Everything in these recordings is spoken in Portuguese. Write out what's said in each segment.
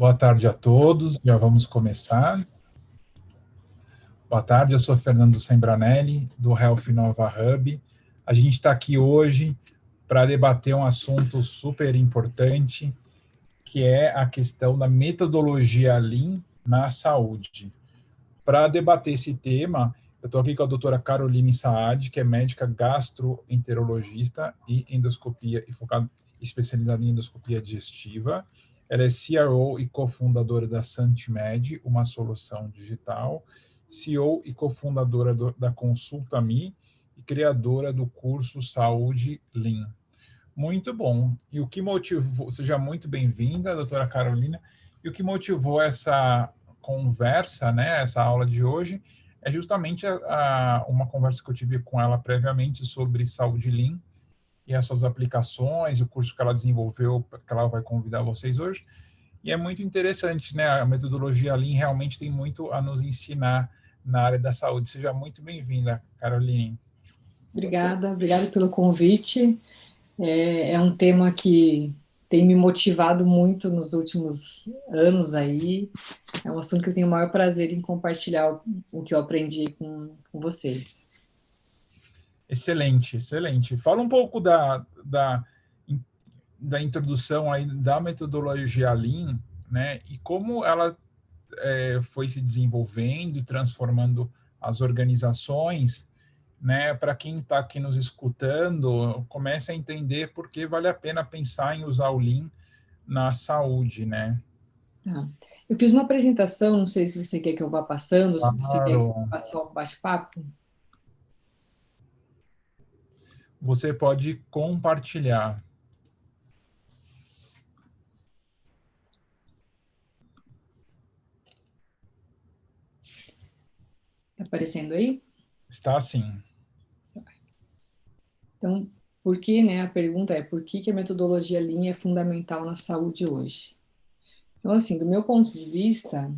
Boa tarde a todos, já vamos começar. Boa tarde, eu sou Fernando Sembranelli, do Health Nova Hub. A gente está aqui hoje para debater um assunto super importante, que é a questão da metodologia Lean na saúde. Para debater esse tema, eu estou aqui com a doutora Caroline Saad, que é médica gastroenterologista e endoscopia especializada em endoscopia digestiva. Ela é CRO e cofundadora da SantiMed, uma solução digital, CEO e cofundadora da Consulta.me e criadora do curso Saúde Lean. Muito bom. E o que motivou, seja muito bem-vinda, doutora Carolina, e o que motivou essa conversa, né, essa aula de hoje, é justamente uma conversa que eu tive com ela previamente sobre saúde Lean e as suas aplicações, o curso que ela desenvolveu, que ela vai convidar vocês hoje. E é muito interessante, né? A metodologia Lean realmente tem muito a nos ensinar na área da saúde. Seja muito bem-vinda, Caroline. Obrigada pelo convite. É um tema que tem me motivado muito nos últimos anos aí. É um assunto que eu tenho o maior prazer em compartilhar o que eu aprendi com vocês. Excelente, excelente. Fala um pouco da introdução aí da metodologia Lean, né? E como ela foi se desenvolvendo e transformando as organizações, né? Para quem está aqui nos escutando, comece a entender por que vale a pena pensar em usar o Lean na saúde, né? Tá. Eu fiz uma apresentação, não sei se você quer que eu vá passando, se você quer que eu Claro. faça só um bate-papo. Você pode compartilhar. Está aparecendo aí? Está assim. Então, por que, né? A pergunta é por que a metodologia Lean é fundamental na saúde hoje? Então, assim, do meu ponto de vista,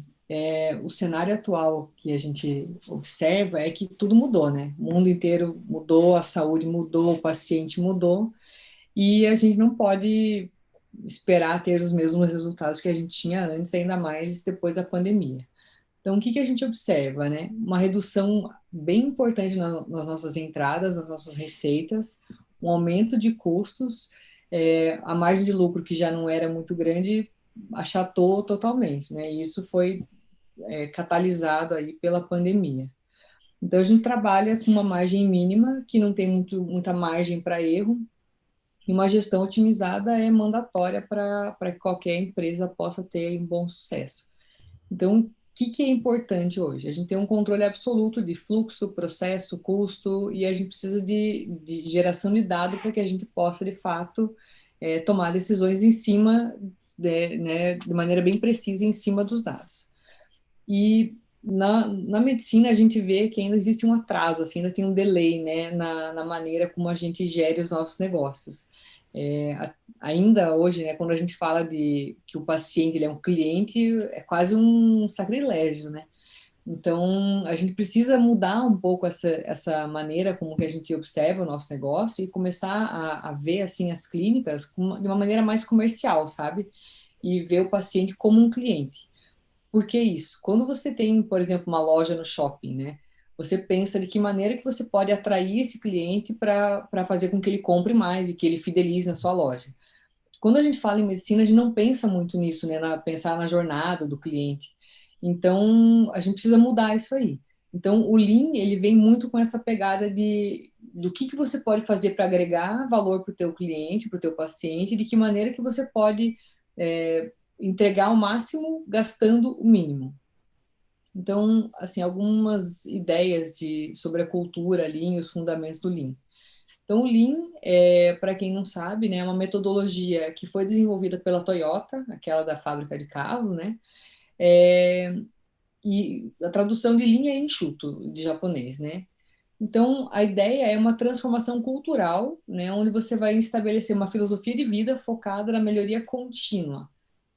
o cenário atual que a gente observa é que tudo mudou, né? O mundo inteiro mudou, a saúde mudou, o paciente mudou, e a gente não pode esperar ter os mesmos resultados que a gente tinha antes, ainda mais depois da pandemia. Então, o que a gente observa, né? Uma redução bem importante nas nossas entradas, nas nossas receitas, um aumento de custos, a margem de lucro que já não era muito grande achatou totalmente, né? E isso foi catalisado aí pela pandemia. Então, a gente trabalha com uma margem mínima, que não tem muita margem para erro, e uma gestão otimizada é mandatória para que qualquer empresa possa ter um bom sucesso. Então, o que é importante hoje? A gente tem um controle absoluto de fluxo, processo, custo, e a gente precisa de geração de dado para que a gente possa, de fato, tomar decisões em cima, de maneira bem precisa, em cima dos dados. E na medicina a gente vê que ainda existe um atraso, assim, ainda tem um delay, né, na maneira como a gente gere os nossos negócios. Ainda hoje, né, quando a gente fala de que o paciente ele é um cliente, é quase um sacrilégio, né? Então, a gente precisa mudar um pouco essa maneira como que a gente observa o nosso negócio e começar a ver, assim, as clínicas de uma maneira mais comercial, sabe? E ver o paciente como um cliente. Por que isso? Quando você tem, por exemplo, uma loja no shopping, né? Você pensa de que maneira que você pode atrair esse cliente para fazer com que ele compre mais e que ele fidelize na sua loja. Quando a gente fala em medicina, a gente não pensa muito nisso, né? Pensar na jornada do cliente. Então, a gente precisa mudar isso aí. Então, o Lean, ele vem muito com essa pegada do que você pode fazer para agregar valor para o teu cliente, para o teu paciente, de que maneira que você pode entregar o máximo gastando o mínimo. Então, assim, algumas ideias sobre a cultura Lean e os fundamentos do Lean. Então, o Lean, para quem não sabe, né, é uma metodologia que foi desenvolvida pela Toyota, aquela da fábrica de carro, né? É, e a tradução de Lean é enxuto, de japonês, né? Então, a ideia é uma transformação cultural, né, onde você vai estabelecer uma filosofia de vida focada na melhoria contínua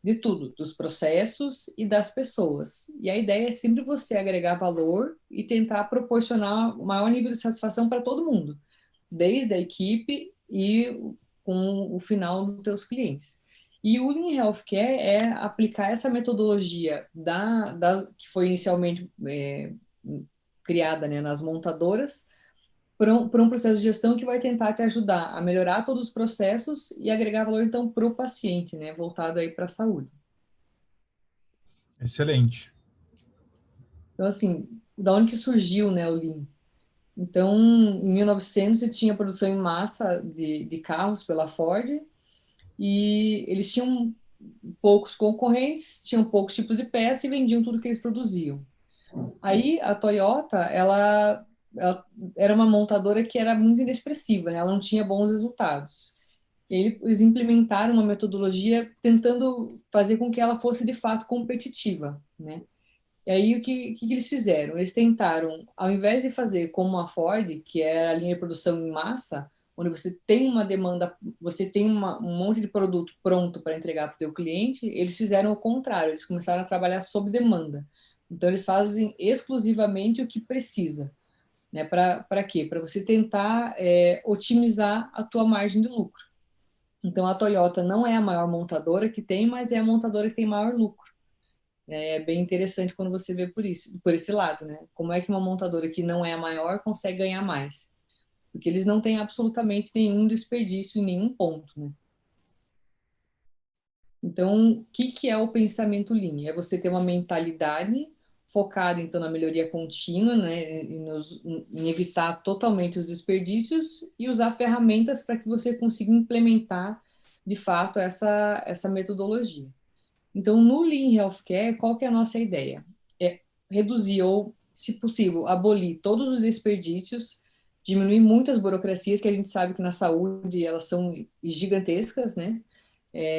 de tudo, dos processos e das pessoas. E a ideia é sempre você agregar valor e tentar proporcionar o maior nível de satisfação para todo mundo, desde a equipe e com o final dos teus clientes. E o Lean Healthcare é aplicar essa metodologia que foi inicialmente criada, né, nas montadoras, para um processo de gestão que vai tentar te ajudar a melhorar todos os processos e agregar valor, então, para o paciente, né, voltado aí para a saúde. Excelente. Então, assim, da onde que surgiu, né, o Lean? Então, em 1900, você tinha produção em massa de carros pela Ford, e eles tinham poucos concorrentes, tinham poucos tipos de peça e vendiam tudo que eles produziam. Aí a Toyota, ela era uma montadora que era muito inexpressiva, né? Ela não tinha bons resultados. E aí eles implementaram uma metodologia tentando fazer com que ela fosse de fato competitiva, né? E aí o que eles fizeram? Eles tentaram, ao invés de fazer como a Ford, que era a linha de produção em massa, onde você tem uma demanda, você tem um monte de produto pronto para entregar para o teu cliente, eles fizeram o contrário, eles começaram a trabalhar sob demanda. Então eles fazem exclusivamente o que precisa, né? Para quê? Para você tentar otimizar a tua margem de lucro. Então a Toyota não é a maior montadora que tem, mas é a montadora que tem maior lucro. É bem interessante quando você vê por esse lado, né? Como é que uma montadora que não é a maior consegue ganhar mais? Porque eles não têm absolutamente nenhum desperdício em nenhum ponto, né? Então, o que é o pensamento Lean? É você ter uma mentalidade focada, então, na melhoria contínua, né? Em evitar totalmente os desperdícios e usar ferramentas para que você consiga implementar, de fato, essa metodologia. Então, no Lean Healthcare, qual que é a nossa ideia? É reduzir ou, se possível, abolir todos os desperdícios, diminuir muitas burocracias que a gente sabe que na saúde elas são gigantescas, né?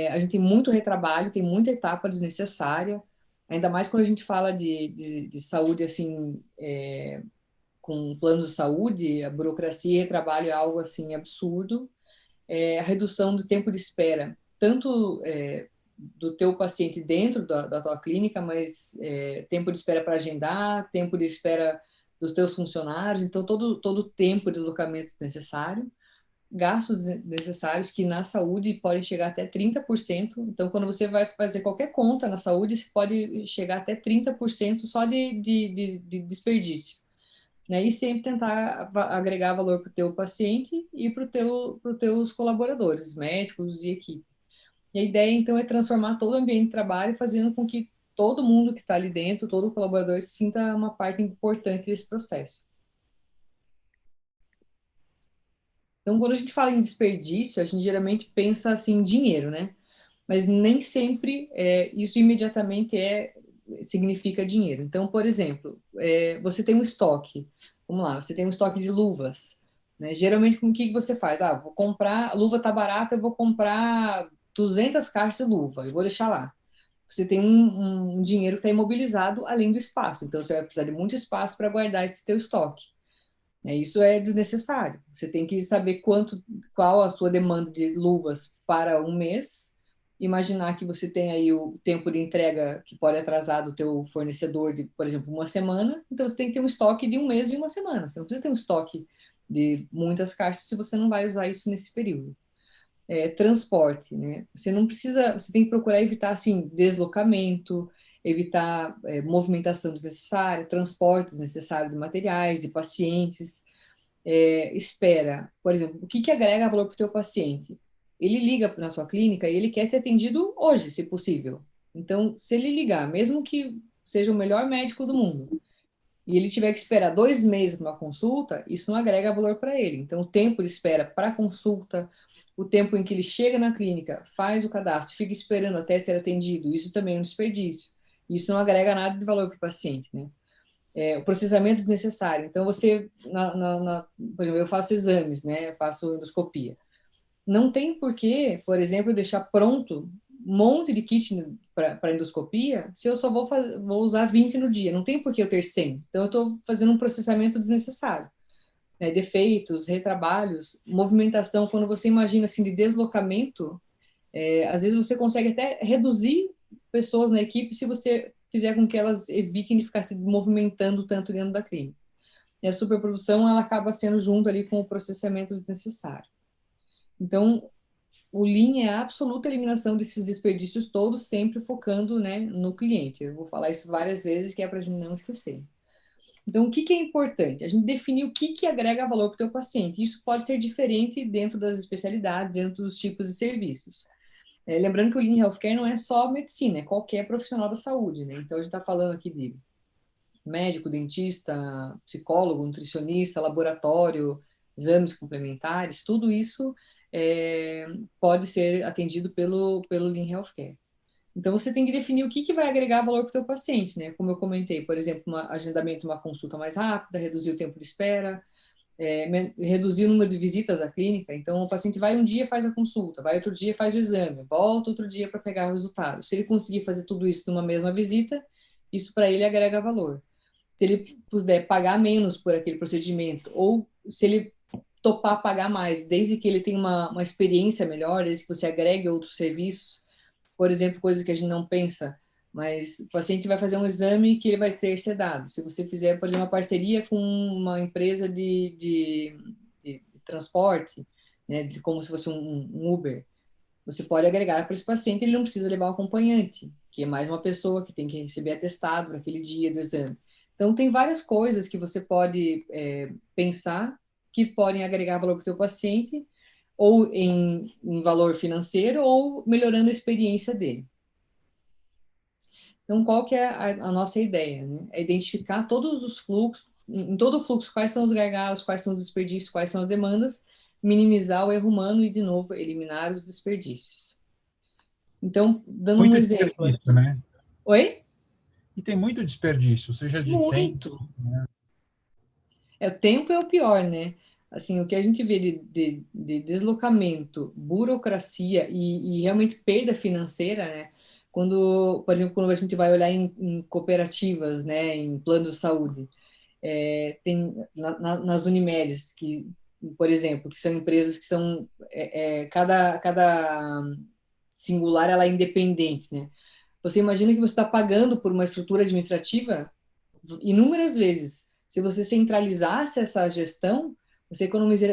A gente tem muito retrabalho, tem muita etapa desnecessária, ainda mais quando a gente fala de saúde, assim, com planos de saúde, a burocracia e retrabalho é algo, assim, absurdo. A redução do tempo de espera, tanto do teu paciente dentro da tua clínica, mas tempo de espera para agendar, tempo de espera dos teus funcionários, então todo o tempo de deslocamento necessário, gastos necessários que na saúde podem chegar até 30%. Então, quando você vai fazer qualquer conta na saúde, você pode chegar até 30% só de desperdício, né? E sempre tentar agregar valor para o teu paciente e para os teus colaboradores, médicos e equipe. E a ideia, então, é transformar todo o ambiente de trabalho, fazendo com que todo mundo que está ali dentro, todo colaborador, se sinta uma parte importante desse processo. Então, quando a gente fala em desperdício, a gente geralmente pensa assim em dinheiro, né? Mas nem sempre isso imediatamente significa dinheiro. Então, por exemplo, você tem um estoque, vamos lá, você tem um estoque de luvas, né? Geralmente, com o que você faz? Ah, vou comprar, a luva tá barata, eu vou comprar 200 caixas de luva, eu vou deixar lá. Você tem um dinheiro que está imobilizado além do espaço, então você vai precisar de muito espaço para guardar esse teu estoque. Isso é desnecessário. Você tem que saber qual a sua demanda de luvas para um mês, imaginar que você tem aí o tempo de entrega que pode atrasar do teu fornecedor de, por exemplo, uma semana, então você tem que ter um estoque de um mês e uma semana. Você não precisa ter um estoque de muitas caixas se você não vai usar isso nesse período. Transporte, né? Você não precisa, você tem que procurar evitar assim deslocamento, evitar movimentação desnecessária, transporte desnecessário de materiais, de pacientes, espera. Por exemplo, o que agrega valor para o teu paciente? Ele liga na sua clínica e ele quer ser atendido hoje, se possível. Então, se ele ligar, mesmo que seja o melhor médico do mundo, e ele tiver que esperar 2 meses para uma consulta, isso não agrega valor para ele. Então, o tempo de espera para consulta, o tempo em que ele chega na clínica, faz o cadastro, fica esperando até ser atendido, isso também é um desperdício. Isso não agrega nada de valor para o paciente, né? O processamento desnecessário. Então, você, por exemplo, eu faço exames, né? Eu faço endoscopia. Não tem porquê, por exemplo, deixar pronto um monte de kit para endoscopia se eu só vou usar 20 no dia. Não tem porquê eu ter 100. Então, eu estou fazendo um processamento desnecessário. Defeitos, retrabalhos, movimentação. Quando você imagina assim de deslocamento, às vezes você consegue até reduzir pessoas na equipe se você fizer com que elas evitem de ficar se movimentando tanto dentro da clínica. E a superprodução ela acaba sendo junto ali com o processamento desnecessário. Então, o Lean é a absoluta eliminação desses desperdícios todos, sempre focando, né, no cliente. Eu vou falar isso várias vezes, que é para a gente não esquecer. Então, o que que é importante? A gente definir o que que agrega valor para o teu paciente. Isso pode ser diferente dentro das especialidades, dentro dos tipos de serviços. Lembrando que o Lean Healthcare não é só medicina, é qualquer profissional da saúde, né? Então, a gente está falando aqui de médico, dentista, psicólogo, nutricionista, laboratório, exames complementares, tudo isso pode ser atendido pelo Lean Healthcare. Então, você tem que definir o que, que vai agregar valor para o teu paciente, né? Como eu comentei, por exemplo, um agendamento de uma consulta mais rápida, reduzir o tempo de espera, reduzir o número de visitas à clínica. Então, o paciente vai um dia, faz a consulta, vai outro dia, faz o exame, volta outro dia para pegar o resultado. Se ele conseguir fazer tudo isso numa mesma visita, isso para ele agrega valor. Se ele puder pagar menos por aquele procedimento, ou se ele topar pagar mais, desde que ele tenha uma experiência melhor, desde que você agregue outros serviços, por exemplo, coisas que a gente não pensa, mas o paciente vai fazer um exame que ele vai ter sedado. Se você fizer, por exemplo, uma parceria com uma empresa de transporte, né, como se fosse um Uber, você pode agregar para esse paciente, ele não precisa levar um acompanhante, que é mais uma pessoa que tem que receber atestado naquele dia do exame. Então, tem várias coisas que você pode pensar que podem agregar valor para o teu paciente, ou em valor financeiro, ou melhorando a experiência dele. Então, qual que é a nossa ideia? Né? É identificar todos os fluxos, em todo o fluxo, quais são os gargalos, quais são os desperdícios, quais são as demandas, minimizar o erro humano e, de novo, eliminar os desperdícios. Então, dando um Muito exemplo desperdício, aqui. né? Oi? E tem muito desperdício, seja de tempo, Muito. né? O tempo é o pior, né? Assim, o que a gente vê de deslocamento, burocracia e realmente perda financeira, né? Quando, por exemplo, quando a gente vai olhar em cooperativas, né, em planos de saúde, tem nas Unimedes, que, por exemplo, que são empresas que são, cada singular, ela é independente, né? Você imagina que você está pagando por uma estrutura administrativa inúmeras vezes. Se você centralizasse essa gestão, você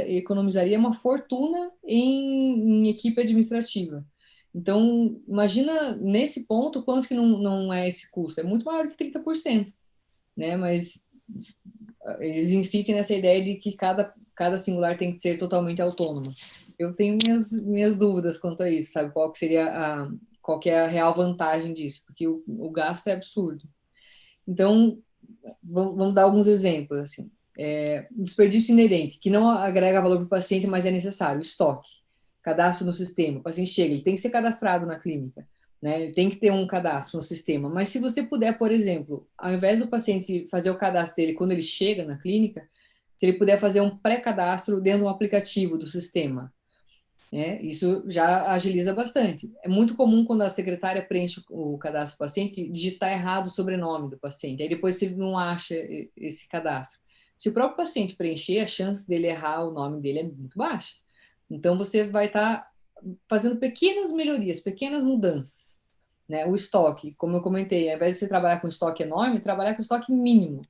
economizaria uma fortuna em equipe administrativa. Então, imagina nesse ponto quanto que não é esse custo. É muito maior que 30%, né? Mas eles insistem nessa ideia de que cada singular tem que ser totalmente autônomo. Eu tenho minhas dúvidas quanto a isso, sabe? Qual que seria qual que é a real vantagem disso? Porque o gasto é absurdo. Então, vamos dar alguns exemplos, assim. Desperdício inerente, que não agrega valor para o paciente, mas é necessário. Estoque, cadastro no sistema. O paciente chega, ele tem que ser cadastrado na clínica, né? Ele tem que ter um cadastro no sistema. Mas se você puder, por exemplo, ao invés do paciente fazer o cadastro dele quando ele chega na clínica, se ele puder fazer um pré-cadastro dentro de um aplicativo do sistema, isso já agiliza bastante. É muito comum quando a secretária preenche o cadastro do paciente, digitar errado o sobrenome do paciente. Aí depois você não acha esse cadastro. Se o próprio paciente preencher, a chance dele errar o nome dele é muito baixa. Então você vai estar fazendo pequenas melhorias, pequenas mudanças. Né? O estoque, como eu comentei, ao invés de você trabalhar com estoque enorme, trabalhar com estoque mínimo.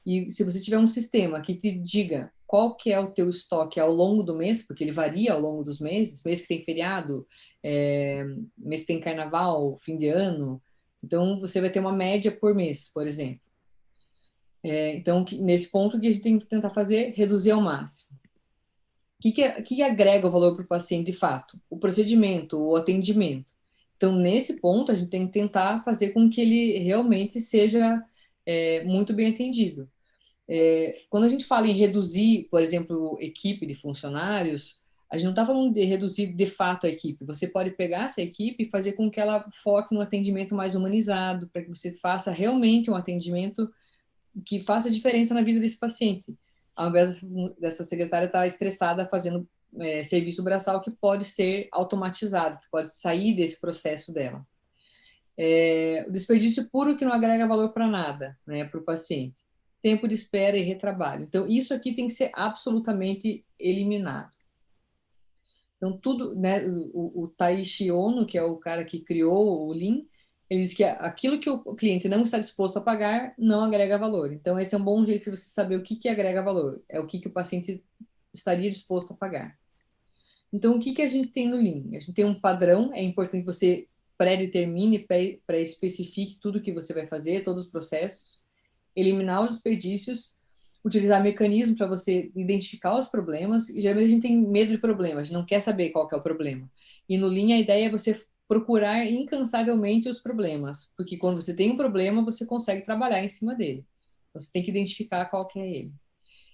E se você tiver um sistema que te diga qual que é o teu estoque ao longo do mês, porque ele varia ao longo dos meses, mês que tem feriado, mês que tem carnaval, fim de ano, então você vai ter uma média por mês, por exemplo. Então, nesse ponto, o que a gente tem que tentar fazer? Reduzir ao máximo. O que agrega o valor para o paciente de fato? O procedimento, o atendimento. Então, nesse ponto, a gente tem que tentar fazer com que ele realmente seja muito bem atendido. Quando a gente fala em reduzir, por exemplo, equipe de funcionários, a gente não está falando de reduzir de fato a equipe. Você pode pegar essa equipe e fazer com que ela foque no atendimento mais humanizado, para que você faça realmente um atendimento que faça diferença na vida desse paciente, ao invés dessa secretária estar estressada fazendo serviço braçal que pode ser automatizado, que pode sair desse processo dela. O desperdício puro que não agrega valor para nada, né, para o paciente. Tempo de espera e retrabalho. Então, isso aqui tem que ser absolutamente eliminado. Então, tudo, né, o Taishi Ono, que é o cara que criou o Lean, ele diz que aquilo que o cliente não está disposto a pagar não agrega valor. Então, esse é um bom jeito de você saber o que agrega valor. É o que o paciente estaria disposto a pagar. Então, o que que a gente tem no Lean? A gente tem um padrão, é importante que você pré-determine, pré-especifique tudo que você vai fazer, todos os processos, eliminar os desperdícios, utilizar mecanismos para você identificar os problemas, e geralmente a gente tem medo de problemas, a gente não quer saber qual que é o problema. E no Lean a ideia é você procurar incansavelmente os problemas, porque quando você tem um problema, você consegue trabalhar em cima dele. Você tem que identificar qual que é ele.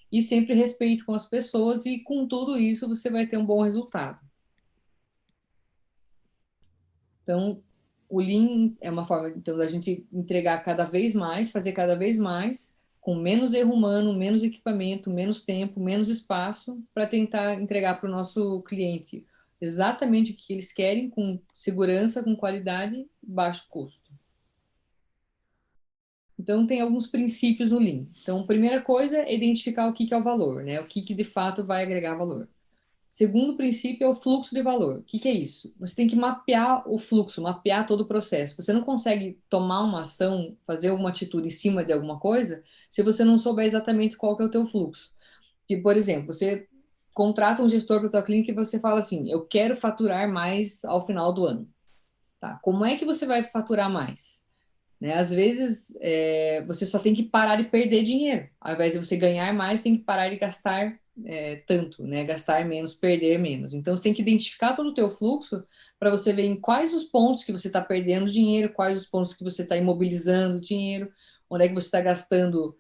E sempre respeito com as pessoas, e com tudo isso você vai ter um bom resultado. Então, o Lean é uma forma então, da gente entregar cada vez mais, fazer cada vez mais, com menos erro humano, menos equipamento, menos tempo, menos espaço, para tentar entregar para o nosso cliente exatamente o que eles querem, com segurança, com qualidade e baixo custo. Então, tem alguns princípios no Lean. Então, a primeira coisa é identificar o que é o valor, né? O que de fato vai agregar valor. Segundo princípio é o fluxo de valor. O que que é isso? Você tem que mapear o fluxo, mapear todo o processo. Você não consegue tomar uma ação, fazer alguma atitude em cima de alguma coisa, se você não souber exatamente qual que é o teu fluxo. Que, por exemplo, você contrata um gestor para a tua clínica e você fala assim, eu quero faturar mais ao final do ano. Tá? Como é que você vai faturar mais? Né? Às vezes, você só tem que parar de perder dinheiro. Ao invés de você ganhar mais, tem que parar de gastar tanto, né? Gastar menos, perder menos. Então, você tem que identificar todo o teu fluxo para você ver em quais os pontos que você está perdendo dinheiro, quais os pontos que você está imobilizando dinheiro, onde é que você está gastando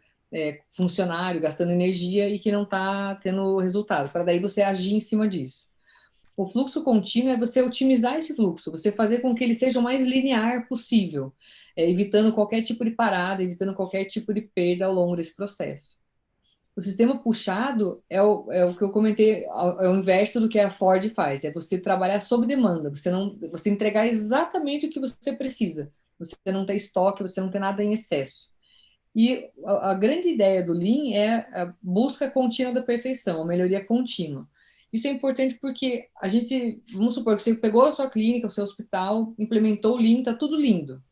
funcionário, gastando energia e que não está tendo resultado, para daí você agir em cima disso. O fluxo contínuo é você otimizar esse fluxo, você fazer com que ele seja o mais linear possível, evitando qualquer tipo de parada, evitando qualquer tipo de perda ao longo desse processo. O sistema puxado é o que eu comentei, é o inverso do que a Ford faz, é você trabalhar sob demanda, você entregar exatamente o que você precisa, você não ter estoque, você não ter nada em excesso. E a grande ideia do Lean é a busca contínua da perfeição, a melhoria contínua. Isso é importante porque a gente, vamos supor que você pegou a sua clínica, o seu hospital, implementou o Lean, está tudo lindo.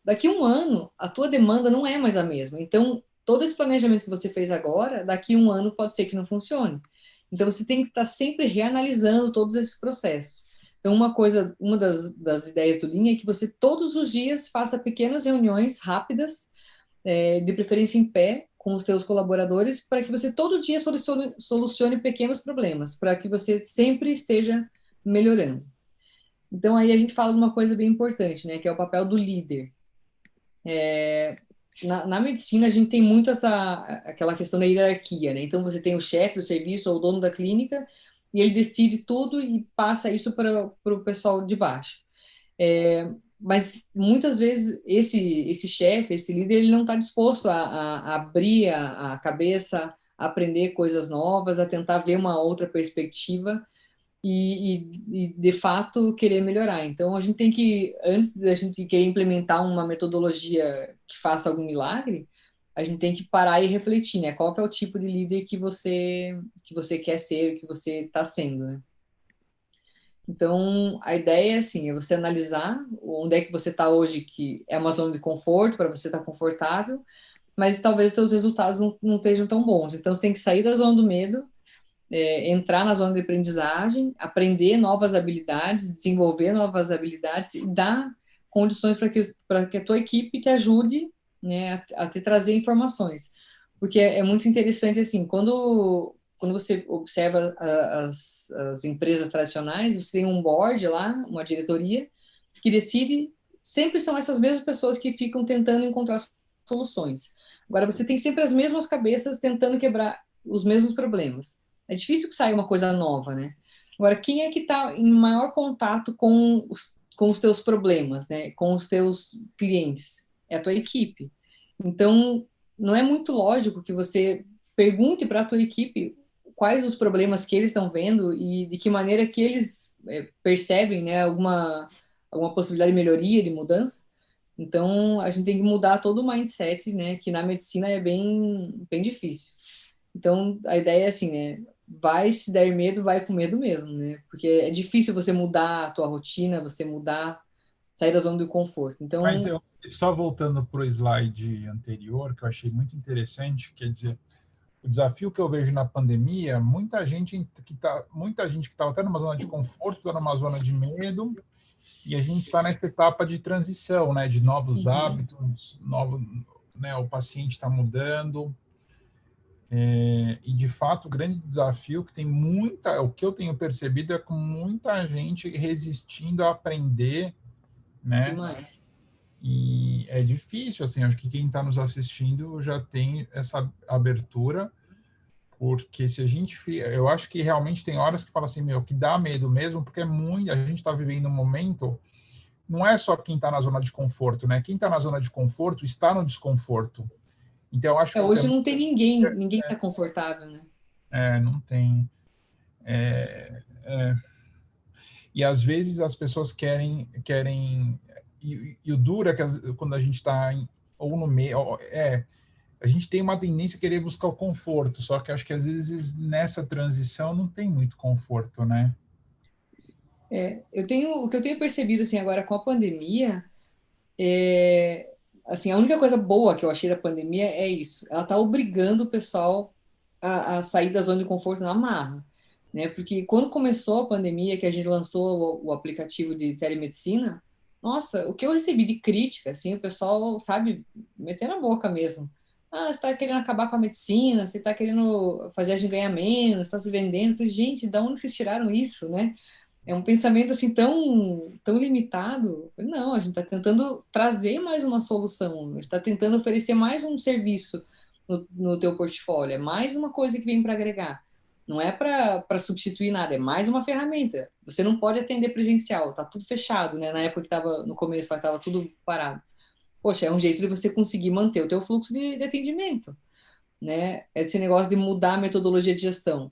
Daqui a um ano, a tua demanda não é mais a mesma. Então, todo esse planejamento que você fez agora, daqui a um ano pode ser que não funcione. Então, você tem que estar sempre reanalisando todos esses processos. Então, uma das ideias do Lean é que você todos os dias faça pequenas reuniões rápidas, de preferência em pé, com os teus colaboradores, para que você todo dia solucione pequenos problemas, para que você sempre esteja melhorando. Então, aí a gente fala de uma coisa bem importante, né, que é o papel do líder. Na medicina, a gente tem muito aquela questão da hierarquia, né? Então, você tem o chefe do serviço ou o dono da clínica, e ele decide tudo e passa isso para o pessoal de baixo. Mas muitas vezes esse chefe, esse líder, ele não está disposto a abrir a cabeça, a aprender coisas novas, a tentar ver uma outra perspectiva e de fato querer melhorar. Então a gente tem que, antes da gente querer implementar uma metodologia que faça algum milagre, a gente tem que parar e refletir, né? Qual que é o tipo de líder que você quer ser, que você está sendo, né? Então, a ideia é assim, é você analisar onde é que você está hoje, que é uma zona de conforto, para você estar confortável, mas talvez os seus resultados não estejam tão bons. Então, você tem que sair da zona do medo, entrar na zona de aprendizagem, aprender novas habilidades, desenvolver novas habilidades e dar condições para que a tua equipe te ajude, né, a te trazer informações. Porque é muito interessante, assim, quando você observa as empresas tradicionais, você tem um board lá, uma diretoria, que decide, sempre são essas mesmas pessoas que ficam tentando encontrar soluções. Agora, você tem sempre as mesmas cabeças tentando quebrar os mesmos problemas. É difícil que saia uma coisa nova, né? Agora, quem é que está em maior contato com os teus problemas, né? Com os teus clientes? É a tua equipe. Então, não é muito lógico que você pergunte para a tua equipe quais os problemas que eles estão vendo e de que maneira que eles percebem, né, alguma possibilidade de melhoria, de mudança. Então, a gente tem que mudar todo o mindset, né, que na medicina é bem, bem difícil. Então, a ideia é assim, né, vai se der medo, vai com medo mesmo, né, porque é difícil você mudar a tua rotina, você mudar, sair da zona do conforto. Mas Então, só voltando para o slide anterior, que eu achei muito interessante, quer dizer, O desafio que eu vejo na pandemia, muita gente que estava até numa zona de conforto, está numa zona de medo, e a gente está nessa etapa de transição, né, de novos Uhum. hábitos, né, o paciente está mudando, e de fato o grande desafio que tem o que eu tenho percebido é com muita gente resistindo a aprender, né, Demais. e é difícil, assim, acho que quem está nos assistindo já tem essa abertura, porque se a gente, eu acho que realmente tem horas que fala assim, meu, que dá medo mesmo, porque a gente está vivendo um momento, não é só quem está na zona de conforto, né? Quem está na zona de conforto está no desconforto. Então, eu acho que Hoje também não tem ninguém está confortável, né? não tem. E às vezes as pessoas e o duro é que quando a gente está ou no meio, a gente tem uma tendência a querer buscar o conforto, só que acho que às vezes nessa transição não tem muito conforto, né? O que eu tenho percebido assim agora com a pandemia é assim, a única coisa boa que eu achei da pandemia é isso. Ela está obrigando o pessoal a sair da zona de conforto na marra, né? Porque quando começou a pandemia, que a gente lançou o aplicativo de telemedicina, nossa, o que eu recebi de crítica, assim, o pessoal, sabe, meter na boca mesmo. Ah, você está querendo acabar com a medicina, você está querendo fazer a gente ganhar menos, está se vendendo. Eu falei, gente, de onde vocês tiraram isso, né? É um pensamento assim tão limitado. Não, a gente está tentando trazer mais uma solução, a gente está tentando oferecer mais um serviço no teu portfólio, é mais uma coisa que vem para agregar. Não é para substituir nada, é mais uma ferramenta. Você não pode atender presencial, tá tudo fechado, né? Na época que estava no começo, estava tudo parado. Poxa, é um jeito de você conseguir manter o teu fluxo de atendimento, né? Esse negócio de mudar a metodologia de gestão.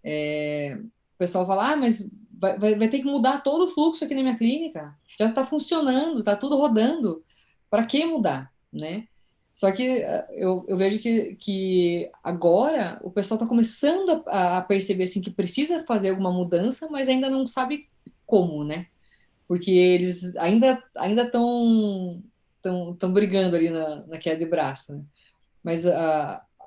O pessoal fala, ah, mas vai ter que mudar todo o fluxo aqui na minha clínica. Já está funcionando, está tudo rodando. Para que mudar, né? Só que eu vejo que agora o pessoal está começando a perceber assim, que precisa fazer alguma mudança, mas ainda não sabe como, né? Porque eles ainda estão brigando ali na queda de braço, né? Mas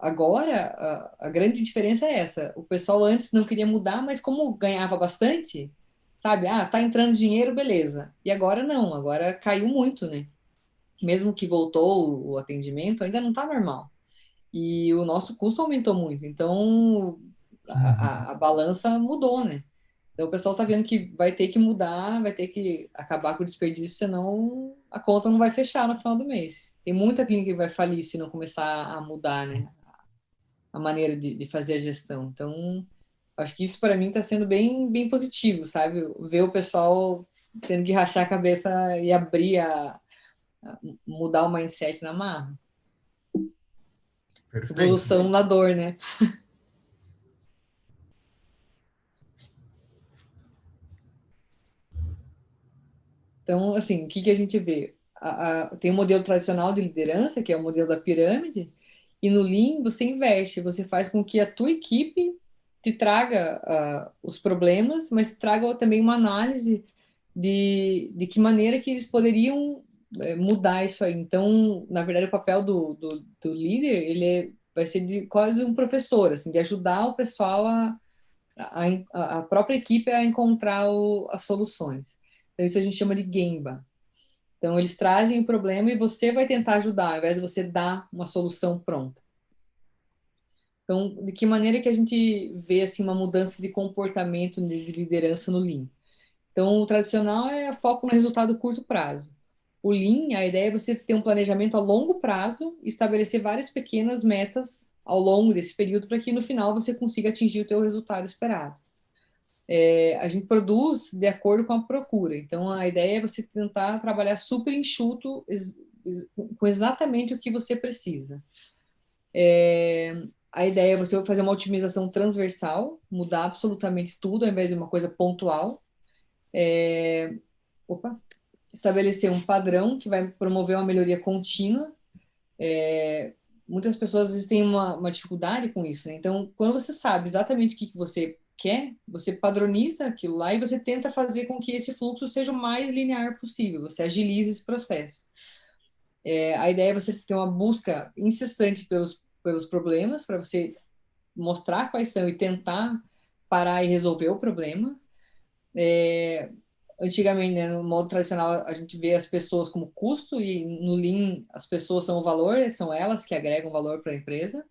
agora a grande diferença é essa. O pessoal antes não queria mudar, mas como ganhava bastante, sabe? Ah, tá entrando dinheiro, beleza. E agora não, agora caiu muito, né? Mesmo que voltou o atendimento, ainda não tá normal. E o nosso custo aumentou muito. Então Uhum. a balança mudou, né? Então o pessoal tá vendo que vai ter que mudar, vai ter que acabar com o desperdício, senão a conta não vai fechar no final do mês. Tem muita clínica que vai falir se não começar a mudar, né? A maneira de fazer a gestão. Então, acho que isso para mim está sendo bem positivo, sabe? Ver o pessoal tendo que rachar a cabeça e abrir mudar o mindset na marra. Perfeito. Evolução na dor, né? Então, assim, o que a gente vê? Tem o modelo tradicional de liderança, que é o modelo da pirâmide, e no Lean você inverte, você faz com que a tua equipe te traga os problemas, mas traga também uma análise de que maneira que eles poderiam mudar isso aí. Então, na verdade, o papel do líder, vai ser de quase um professor, assim, de ajudar o pessoal a própria equipe a encontrar as soluções. Então, isso a gente chama de Gemba. Então, eles trazem o problema e você vai tentar ajudar, ao invés de você dar uma solução pronta. Então, de que maneira que a gente vê assim uma mudança de comportamento de liderança no Lean? Então, o tradicional é foco no resultado curto prazo. O Lean, a ideia é você ter um planejamento a longo prazo e estabelecer várias pequenas metas ao longo desse período para que no final você consiga atingir o teu resultado esperado. A gente produz de acordo com a procura. Então, a ideia é você tentar trabalhar super enxuto, com exatamente o que você precisa. A ideia é você fazer uma otimização transversal, mudar absolutamente tudo, ao invés de uma coisa pontual. Opa! Estabelecer um padrão que vai promover uma melhoria contínua. Muitas pessoas às vezes têm uma dificuldade com isso, né? Então, quando você sabe exatamente o que você quer, você padroniza aquilo lá e você tenta fazer com que esse fluxo seja o mais linear possível, você agiliza esse processo. A ideia é você ter uma busca incessante pelos problemas, para você mostrar quais são e tentar parar e resolver o problema. Antigamente, né, no modo tradicional, a gente vê as pessoas como custo e no Lean as pessoas são o valor, são elas que agregam valor para a empresa.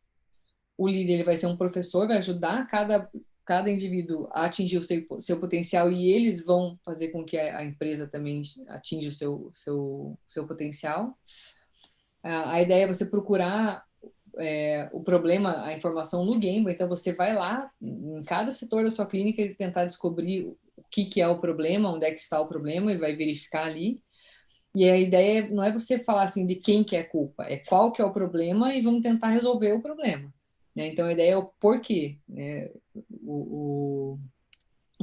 O líder ele vai ser um professor, vai ajudar cada indivíduo a atingir o seu potencial e eles vão fazer com que a empresa também atinja o seu potencial. A ideia é você procurar o problema, a informação no Gemba, então você vai lá em cada setor da sua clínica e tentar descobrir o que é o problema, onde é que está o problema e vai verificar ali. E a ideia não é você falar assim de quem que é a culpa, é qual que é o problema e vamos tentar resolver o problema. Né? Então a ideia é o porquê. Né? O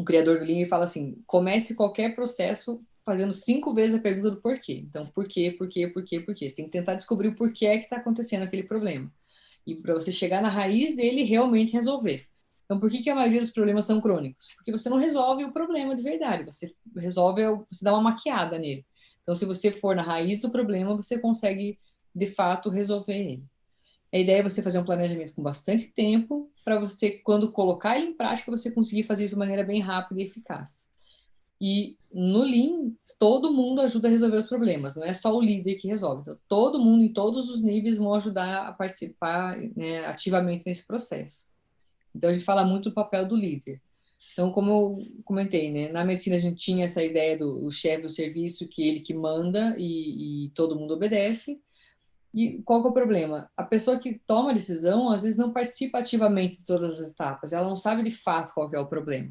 criador do Lean fala assim, comece qualquer processo fazendo 5 vezes a pergunta do porquê. Então, por quê, por quê, por quê, por quê? Você tem que tentar descobrir o porquê é que está acontecendo aquele problema. E para você chegar na raiz dele e realmente resolver. Então, por que a maioria dos problemas são crônicos? Porque você não resolve o problema de verdade, você resolve, você dá uma maquiada nele. Então, se você for na raiz do problema, você consegue, de fato, resolver ele. A ideia é você fazer um planejamento com bastante tempo, para você, quando colocar ele em prática, você conseguir fazer isso de maneira bem rápida e eficaz. E no Lean, todo mundo ajuda a resolver os problemas, não é só o líder que resolve. Então, todo mundo, em todos os níveis, vão ajudar a participar, né, ativamente nesse processo. Então, a gente fala muito do papel do líder. Então, como eu comentei, né, na medicina a gente tinha essa ideia do chefe do serviço, que ele que manda e todo mundo obedece. E qual que é o problema? A pessoa que toma a decisão, às vezes, não participa ativamente de todas as etapas, ela não sabe de fato qual que é o problema.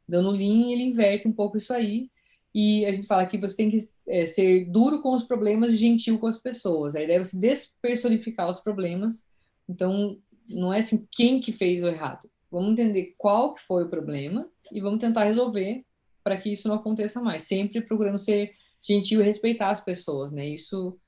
Então, no Lean, ele inverte um pouco isso aí, e a gente fala que você tem que ser duro com os problemas e gentil com as pessoas. A ideia é você despersonificar os problemas. Então, não é assim quem que fez o errado. Vamos entender qual que foi o problema e vamos tentar resolver para que isso não aconteça mais. Sempre procurando ser gentil e respeitar as pessoas, né? Isso,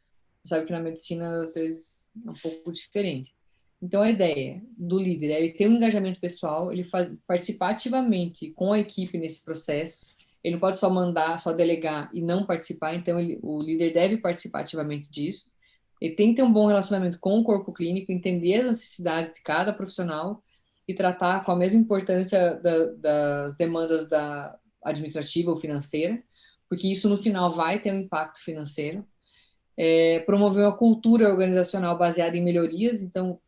sabe que na medicina, às vezes, é um pouco diferente. Então, a ideia do líder é ele ter um engajamento pessoal, ele participar ativamente com a equipe nesse processo. Ele não pode só mandar, só delegar e não participar, então o líder deve participar ativamente disso. Ele tem que ter um bom relacionamento com o corpo clínico, entender as necessidades de cada profissional e tratar com a mesma importância das demandas da administrativa ou financeira, porque isso no final vai ter um impacto financeiro. Promover uma cultura organizacional baseada em melhorias, então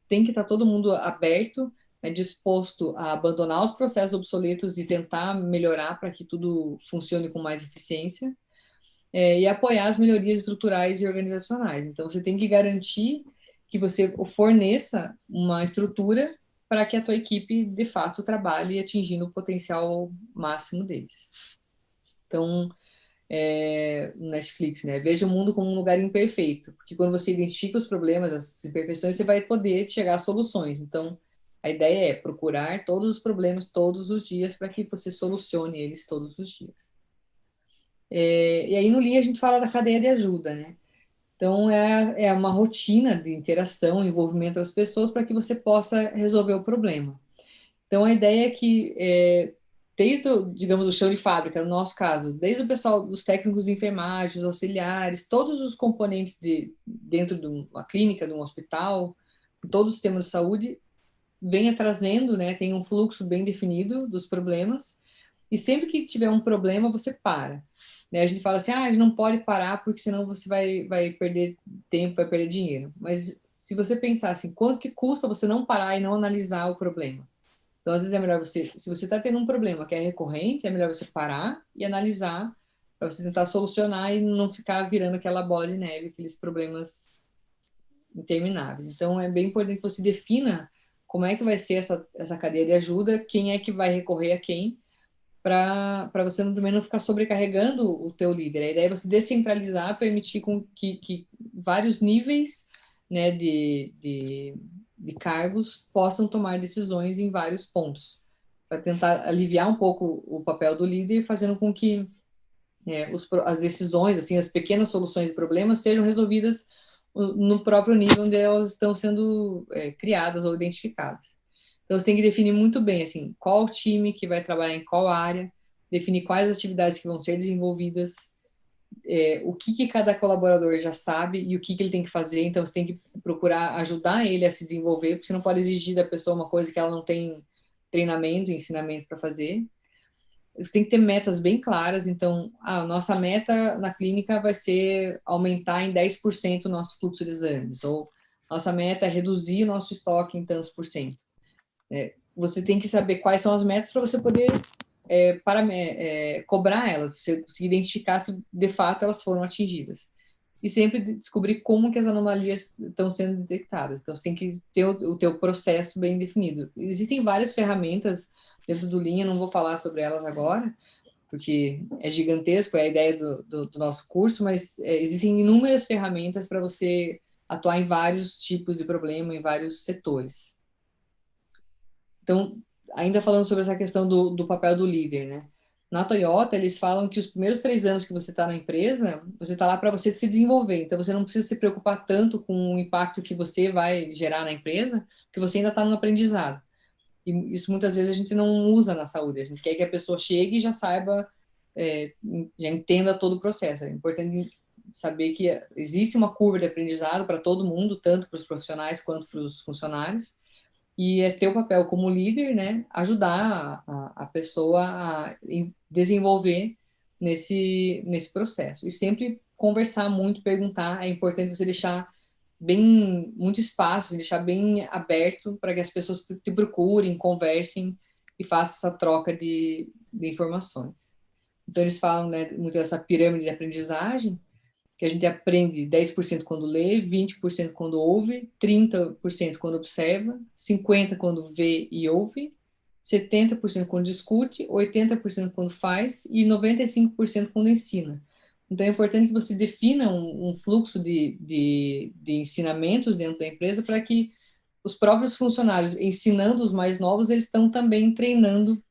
tem que estar todo mundo aberto, né, disposto a abandonar os processos obsoletos e tentar melhorar para que tudo funcione com mais eficiência, e apoiar as melhorias estruturais e organizacionais. Então, você tem que garantir que você forneça uma estrutura para que a tua equipe, de fato, trabalhe atingindo o potencial máximo deles. Então, Netflix, né? Veja o mundo como um lugar imperfeito, porque quando você identifica os problemas, as imperfeições, você vai poder chegar a soluções. Então, a ideia é procurar todos os problemas todos os dias para que você solucione eles todos os dias. E aí no Lean a gente fala da cadeia de ajuda, né? Então, é uma rotina de interação, envolvimento das pessoas para que você possa resolver o problema. Então, a ideia é que, desde, digamos, o chão de fábrica, no nosso caso, desde o pessoal, dos técnicos de enfermagem, os auxiliares, todos os componentes dentro de uma clínica, de um hospital, todo o sistema de saúde, venha trazendo, né, tem um fluxo bem definido dos problemas, e sempre que tiver um problema, você para. Né? A gente fala assim, a gente não pode parar, porque senão você vai perder tempo, vai perder dinheiro. Mas se você pensar assim, quanto que custa você não parar e não analisar o problema? Então, às vezes é melhor se você está tendo um problema que é recorrente, é melhor você parar e analisar para você tentar solucionar e não ficar virando aquela bola de neve, aqueles problemas intermináveis. Então, é bem importante que você defina como é que vai ser essa cadeia de ajuda, quem é que vai recorrer a quem, para você também não ficar sobrecarregando o teu líder. A ideia é você descentralizar, permitir que vários níveis, né, de cargos possam tomar decisões em vários pontos, para tentar aliviar um pouco o papel do líder, fazendo com que as decisões, assim, as pequenas soluções de problemas sejam resolvidas no próprio nível onde elas estão sendo criadas ou identificadas. Então, você tem que definir muito bem, assim, qual time que vai trabalhar em qual área, definir quais atividades que vão ser desenvolvidas, o que cada colaborador já sabe e o que ele tem que fazer. Então, você tem que procurar ajudar ele a se desenvolver, porque você não pode exigir da pessoa uma coisa que ela não tem treinamento, ensinamento para fazer. Você tem que ter metas bem claras. Então, a nossa meta na clínica vai ser aumentar em 10% o nosso fluxo de exames, ou nossa meta é reduzir o nosso estoque em tantos por cento. Você tem que saber quais são as metas para você poder cobrar elas, você conseguir identificar se de fato elas foram atingidas. E sempre descobrir como que as anomalias estão sendo detectadas. Então, você tem que ter o teu processo bem definido. Existem várias ferramentas dentro do Lean, eu não vou falar sobre elas agora, porque é gigantesco, é a ideia do nosso curso, mas existem inúmeras ferramentas para você atuar em vários tipos de problema, em vários setores. Então, ainda falando sobre essa questão do papel do líder, né? Na Toyota, eles falam que os primeiros 3 anos que você está na empresa, você está lá para você se desenvolver. Então, você não precisa se preocupar tanto com o impacto que você vai gerar na empresa, porque você ainda está no aprendizado. E isso muitas vezes a gente não usa na saúde. A gente quer que a pessoa chegue e já saiba, já entenda todo o processo. É importante saber que existe uma curva de aprendizado para todo mundo, tanto para os profissionais quanto para os funcionários. E é teu papel como líder, né, ajudar a pessoa a desenvolver nesse processo. E sempre conversar muito, perguntar. É importante você deixar muito espaço, deixar bem aberto para que as pessoas te procurem, conversem e façam essa troca de informações. Então, eles falam, né, muito dessa pirâmide de aprendizagem, que a gente aprende 10% quando lê, 20% quando ouve, 30% quando observa, 50% quando vê e ouve, 70% quando discute, 80% quando faz e 95% quando ensina. Então, é importante que você defina um fluxo de ensinamentos dentro da empresa para que os próprios funcionários, ensinando os mais novos, eles estão também treinando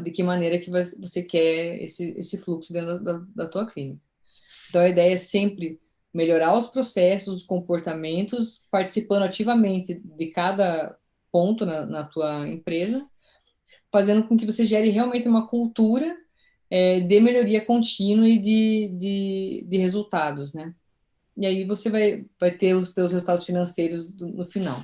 de que maneira que você quer esse fluxo dentro da tua clínica. Então, a ideia é sempre melhorar os processos, os comportamentos, participando ativamente de cada ponto na tua empresa, fazendo com que você gere realmente uma cultura de melhoria contínua e de resultados, né? E aí você vai ter os teus resultados financeiros no final.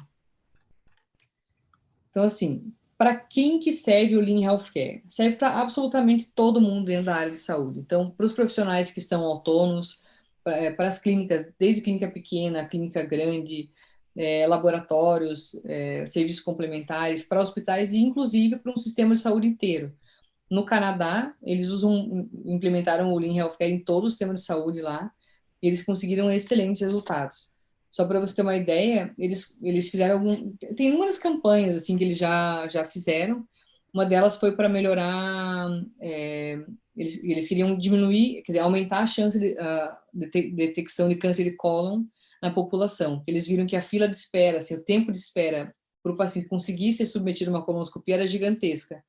Então, assim, para quem que serve o Lean Healthcare? Serve para absolutamente todo mundo dentro da área de saúde. Então, para os profissionais que são autônomos, para as clínicas, desde clínica pequena, clínica grande, laboratórios, serviços complementares, para hospitais e, inclusive, para um sistema de saúde inteiro. No Canadá, eles implementaram o Lean Healthcare em todo o sistema de saúde lá, e eles conseguiram excelentes resultados. Só para você ter uma ideia, eles fizeram tem inúmeras campanhas assim que eles já fizeram. Uma delas foi para melhorar, eles queriam diminuir, quer dizer, aumentar a chance de detecção de câncer de cólon na população. Eles viram que a fila de espera, assim, o tempo de espera para o paciente conseguir ser submetido a uma colonoscopia era gigantesca.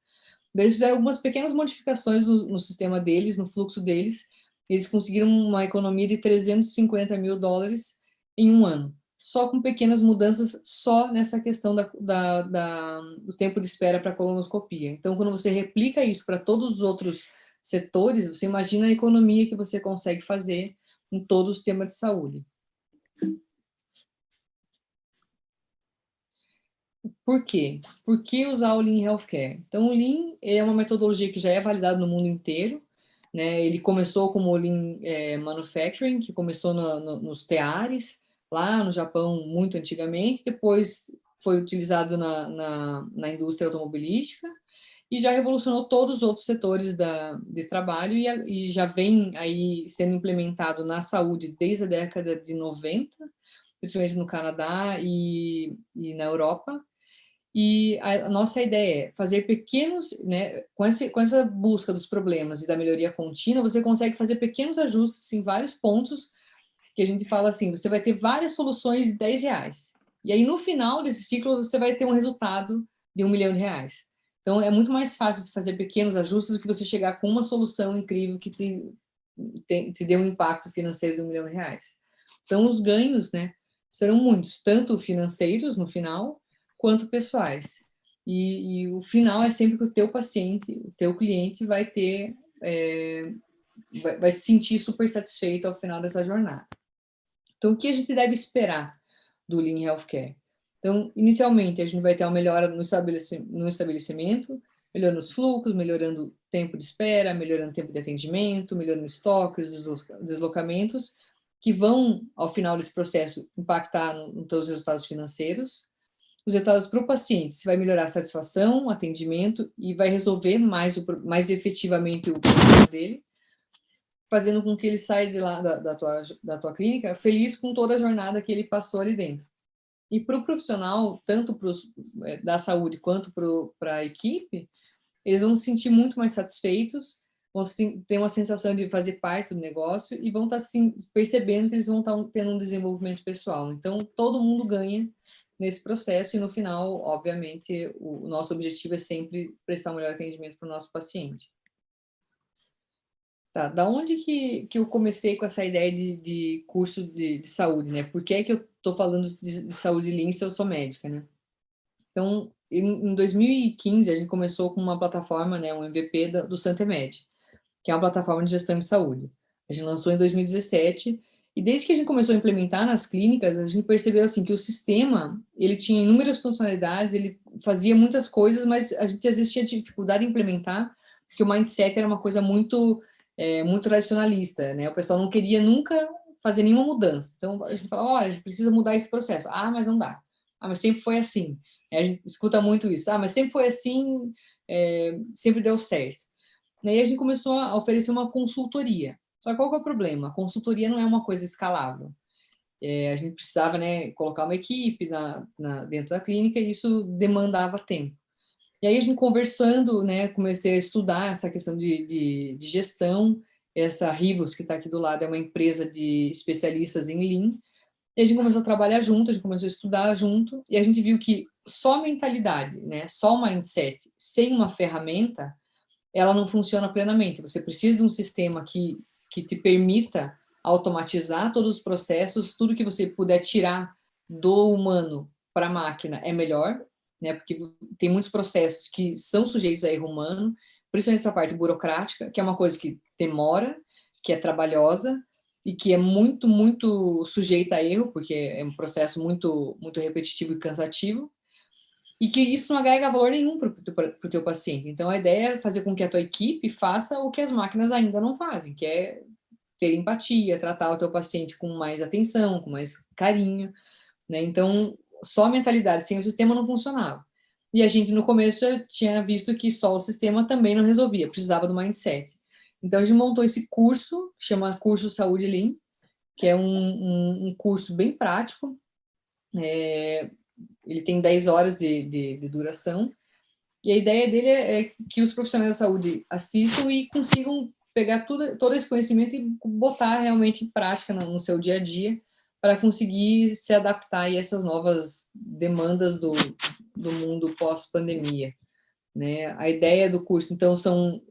Eles fizeram algumas pequenas modificações no sistema deles, no fluxo deles. Eles conseguiram uma economia de $350 mil em um ano, só com pequenas mudanças, só nessa questão do tempo de espera para a colonoscopia. Então, quando você replica isso para todos os outros setores, você imagina a economia que você consegue fazer em todo o sistema de saúde. Por quê? Por que usar o Lean Healthcare? Então, o Lean é uma metodologia que já é validada no mundo inteiro, né? Ele começou como o Lean Manufacturing, que começou nos teares, lá no Japão, muito antigamente, depois foi utilizado na indústria automobilística e já revolucionou todos os outros setores de trabalho e já vem aí sendo implementado na saúde desde a década de 90, principalmente no Canadá e na Europa. E a nossa ideia é fazer pequenos, né, com essa busca dos problemas e da melhoria contínua, você consegue fazer pequenos ajustes em vários pontos, que a gente fala assim, você vai ter várias soluções de R$10. E aí, no final desse ciclo, você vai ter um resultado de R$1 milhão. Então, é muito mais fácil você fazer pequenos ajustes do que você chegar com uma solução incrível que te dê um impacto financeiro de R$1 milhão. Então, os ganhos, né, serão muitos, tanto financeiros no final, quanto pessoais. E o final é sempre que o teu paciente, o teu cliente vai ter vai se sentir super satisfeito ao final dessa jornada. Então, o que a gente deve esperar do Lean Healthcare? Então, inicialmente, a gente vai ter uma melhora no estabelecimento, melhorando os fluxos, melhorando o tempo de espera, melhorando o tempo de atendimento, melhorando estoques, deslocamentos, que vão, ao final desse processo, impactar nos seus resultados financeiros. Os resultados para o paciente, se vai melhorar a satisfação, o atendimento e vai resolver mais efetivamente o problema dele, fazendo com que ele saia de lá da tua clínica feliz com toda a jornada que ele passou ali dentro. E para o profissional, tanto da saúde quanto para a equipe, eles vão se sentir muito mais satisfeitos, vão ter uma sensação de fazer parte do negócio e vão estar assim, percebendo que eles vão estar tendo um desenvolvimento pessoal. Então, todo mundo ganha nesse processo e, no final, obviamente, o nosso objetivo é sempre prestar um melhor atendimento para o nosso paciente. Tá, da onde que eu comecei com essa ideia de curso de saúde, né? Por que é que eu estou falando de saúde Lean se eu sou médica, né? Então, em 2015, a gente começou com uma plataforma, né, um MVP do Santemed, que é uma plataforma de gestão de saúde. A gente lançou em 2017, e desde que a gente começou a implementar nas clínicas, a gente percebeu assim, que o sistema ele tinha inúmeras funcionalidades, ele fazia muitas coisas, mas a gente às vezes tinha dificuldade em implementar, porque o mindset era uma coisa muito tradicionalista, né? O pessoal não queria nunca fazer nenhuma mudança. Então, a gente fala, olha, a gente precisa mudar esse processo. Ah, mas não dá. Ah, mas sempre foi assim. A gente escuta muito isso. Ah, mas sempre foi assim, sempre deu certo. E aí a gente começou a oferecer uma consultoria. Só que qual que é o problema? A consultoria não é uma coisa escalável. A gente precisava, né, colocar uma equipe dentro da clínica e isso demandava tempo. E aí a gente conversando, né, comecei a estudar essa questão de gestão. Essa Rivos, que está aqui do lado, é uma empresa de especialistas em Lean. E a gente começou a trabalhar junto, a gente começou a estudar junto, e a gente viu que só mentalidade, né, só o mindset, sem uma ferramenta, ela não funciona plenamente. Você precisa de um sistema que te permita automatizar todos os processos, tudo que você puder tirar do humano para a máquina é melhor, né? Porque tem muitos processos que são sujeitos a erro humano, principalmente essa parte burocrática, que é uma coisa que demora, que é trabalhosa e que é muito, muito sujeita a erro, porque é um processo muito, muito repetitivo e cansativo, e que isso não agrega valor nenhum para o teu paciente. Então, a ideia é fazer com que a tua equipe faça o que as máquinas ainda não fazem, que é ter empatia, tratar o teu paciente com mais atenção, com mais carinho, né? Então, só a mentalidade sem o sistema não funcionava. E a gente, no começo, já tinha visto que só o sistema também não resolvia, precisava do mindset. Então, a gente montou esse curso, chama Curso Saúde Lean, que é um curso bem prático, ele tem 10 horas de duração, e a ideia dele é que os profissionais da saúde assistam e consigam pegar todo esse conhecimento e botar realmente em prática no seu dia a dia, para conseguir se adaptar a essas novas demandas do mundo pós-pandemia, né? A ideia do curso, então, são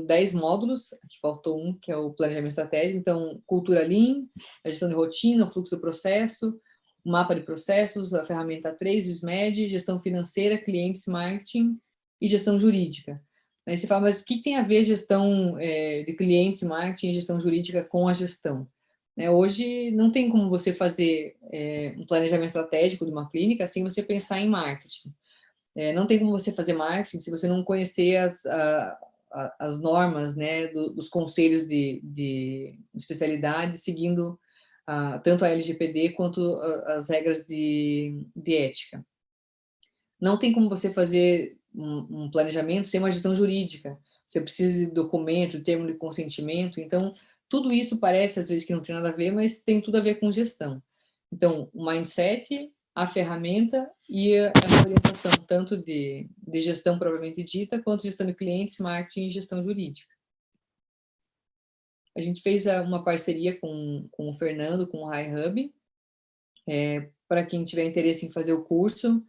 10 módulos, aqui faltou um, que é o planejamento estratégico, então, cultura Lean, a gestão de rotina, o fluxo do processo, o mapa de processos, a ferramenta 3, o SMED, gestão financeira, clientes, marketing e gestão jurídica. Aí você fala, mas o que tem a ver gestão de clientes, marketing e gestão jurídica com a gestão? Hoje não tem como você fazer um planejamento estratégico de uma clínica sem você pensar em marketing. Não tem como você fazer marketing se você não conhecer as normas, né, dos conselhos de especialidade, seguindo tanto a LGPD quanto as regras de ética. Não tem como você fazer um planejamento sem uma gestão jurídica. Você precisa de documento, de termo de consentimento. Então, tudo isso parece, às vezes, que não tem nada a ver, mas tem tudo a ver com gestão. Então, o mindset, a ferramenta e a orientação, tanto de gestão propriamente dita, quanto gestão de clientes, marketing e gestão jurídica. A gente fez uma parceria com o Fernando, com o HiHub. Para quem tiver interesse em fazer o curso,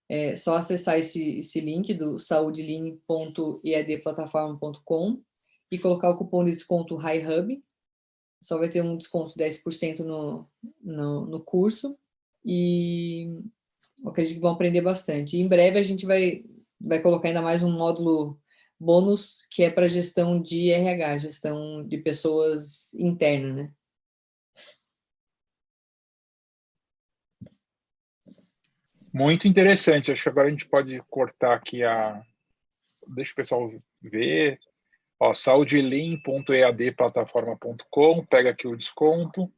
é só acessar esse link do saudelean.eadplataforma.com e colocar o cupom de desconto HiHub. Só vai ter um desconto de 10% no curso. E eu acredito que vão aprender bastante. E em breve a gente vai colocar ainda mais um módulo bônus que é para gestão de RH, gestão de pessoas internas, né? Muito interessante. Acho que agora a gente pode cortar aqui a. Deixa o pessoal ver. Ó, saudelin.eadplataforma.com, pega aqui o desconto.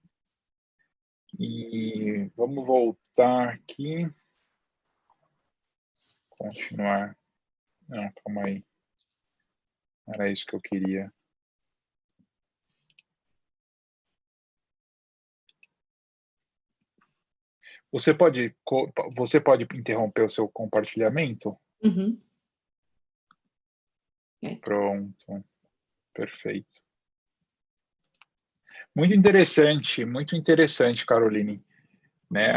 E vamos voltar aqui. Continuar. Não, calma aí. Era isso que eu queria. Você pode interromper o seu compartilhamento? Uhum. Pronto. Perfeito. Muito interessante, Caroline. Né?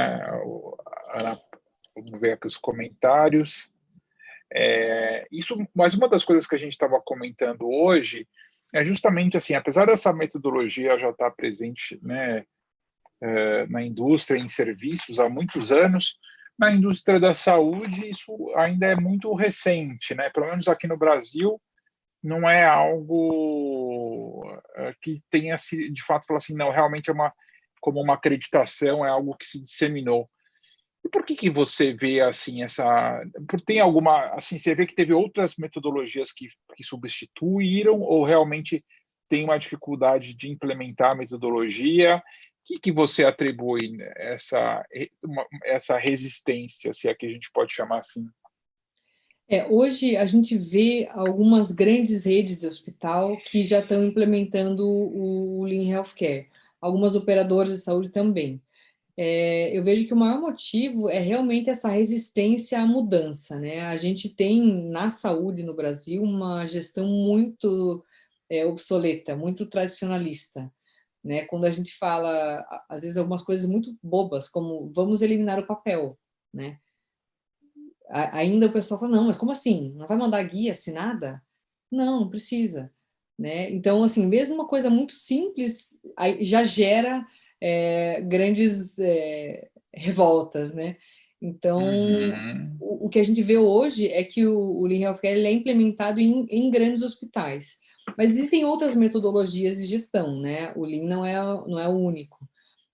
Vamos ver aqui os comentários. Mas uma das coisas que a gente estava comentando hoje é justamente assim, apesar dessa metodologia já estar presente, né, na indústria, em serviços há muitos anos, na indústria da saúde isso ainda é muito recente, né? Pelo menos aqui no Brasil, não é algo que tenha se de fato falar assim, não, realmente é como uma acreditação, é algo que se disseminou. E por que você vê assim tem alguma assim, você vê que teve outras metodologias que substituíram ou realmente tem uma dificuldade de implementar a metodologia? O que você atribui essa resistência, se é que a gente pode chamar assim? Hoje a gente vê algumas grandes redes de hospital que já estão implementando o Lean Healthcare, algumas operadoras de saúde também. Eu vejo que o maior motivo é realmente essa resistência à mudança, né? A gente tem na saúde no Brasil uma gestão muito obsoleta, muito tradicionalista, né? Quando a gente fala, às vezes, algumas coisas muito bobas, como vamos eliminar o papel, né? Ainda o pessoal fala, não, mas como assim? Não vai mandar guia assinada? Não, não precisa, né? Então, assim, mesmo uma coisa muito simples já gera grandes revoltas, né? Então, Uhum. o que a gente vê hoje é que o Lean Healthcare ele é implementado em grandes hospitais, mas existem outras metodologias de gestão, né? O Lean não é o único.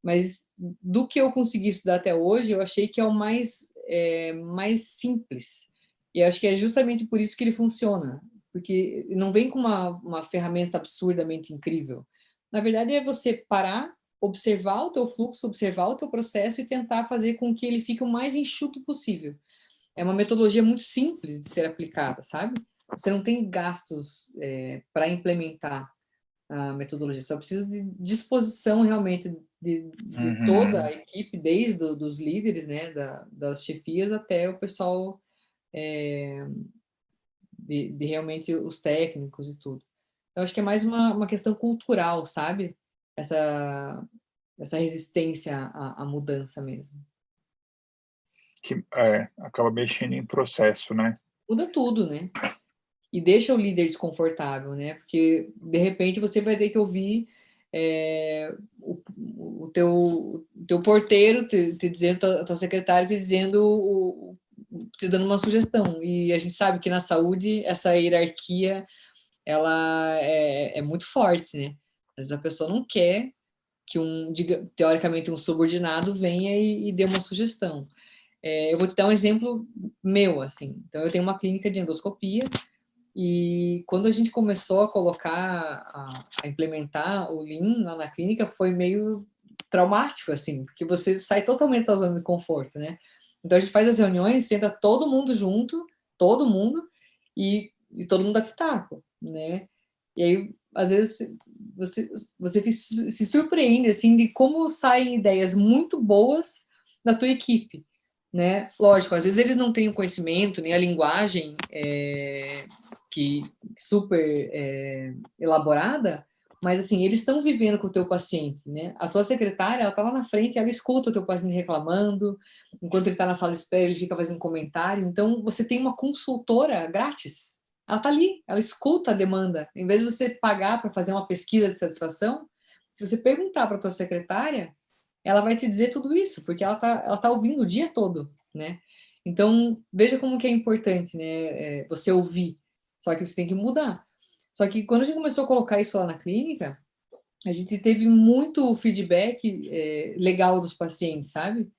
Mas do que eu consegui estudar até hoje, eu achei que é o mais simples. E eu acho que é justamente por isso que ele funciona, porque não vem com uma ferramenta absurdamente incrível. Na verdade, é você parar, observar o teu fluxo, observar o teu processo e tentar fazer com que ele fique o mais enxuto possível. É uma metodologia muito simples de ser aplicada, sabe? Você não tem gastos para implementar a metodologia, só precisa de disposição realmente de toda a Uhum. equipe, desde dos líderes, né, das chefias até o pessoal de realmente os técnicos e tudo. Eu acho que é mais uma questão cultural, sabe? Essa, essa resistência à mudança mesmo. Que acaba mexendo em processo, né? Muda tudo, né? E deixa o líder desconfortável, né? Porque de repente você vai ter que ouvir o teu porteiro te dizendo, a tua secretária te dizendo, te dando uma sugestão. E a gente sabe que na saúde essa hierarquia ela é muito forte, né? Às vezes a pessoa não quer que teoricamente um subordinado venha e dê uma sugestão. Eu vou te dar um exemplo meu, assim. Então, eu tenho uma clínica de endoscopia e quando a gente começou a colocar, a implementar o Lean lá na clínica, foi meio traumático, assim, porque você sai totalmente da zona de conforto, né? Então a gente faz as reuniões, senta todo mundo junto, todo mundo, e todo mundo dá pitaco, né? E aí, às vezes, você se surpreende, assim, de como saem ideias muito boas da tua equipe, né? Lógico, às vezes eles não têm o conhecimento, nem a linguagem que super elaborada, mas assim, eles estão vivendo com o teu paciente, né? A tua secretária, ela tá lá na frente, ela escuta o teu paciente reclamando, enquanto ele está na sala de espera, ele fica fazendo comentário. Então, você tem uma consultora grátis. Ela tá ali, ela escuta a demanda. Em vez de você pagar para fazer uma pesquisa de satisfação, se você perguntar para tua secretária, ela vai te dizer tudo isso, porque ela tá ouvindo o dia todo, né? Então, veja como que é importante, né? Você ouvir. Só que você tem que mudar. Só que quando a gente começou a colocar isso lá na clínica, a gente teve muito feedback legal dos pacientes, sabe?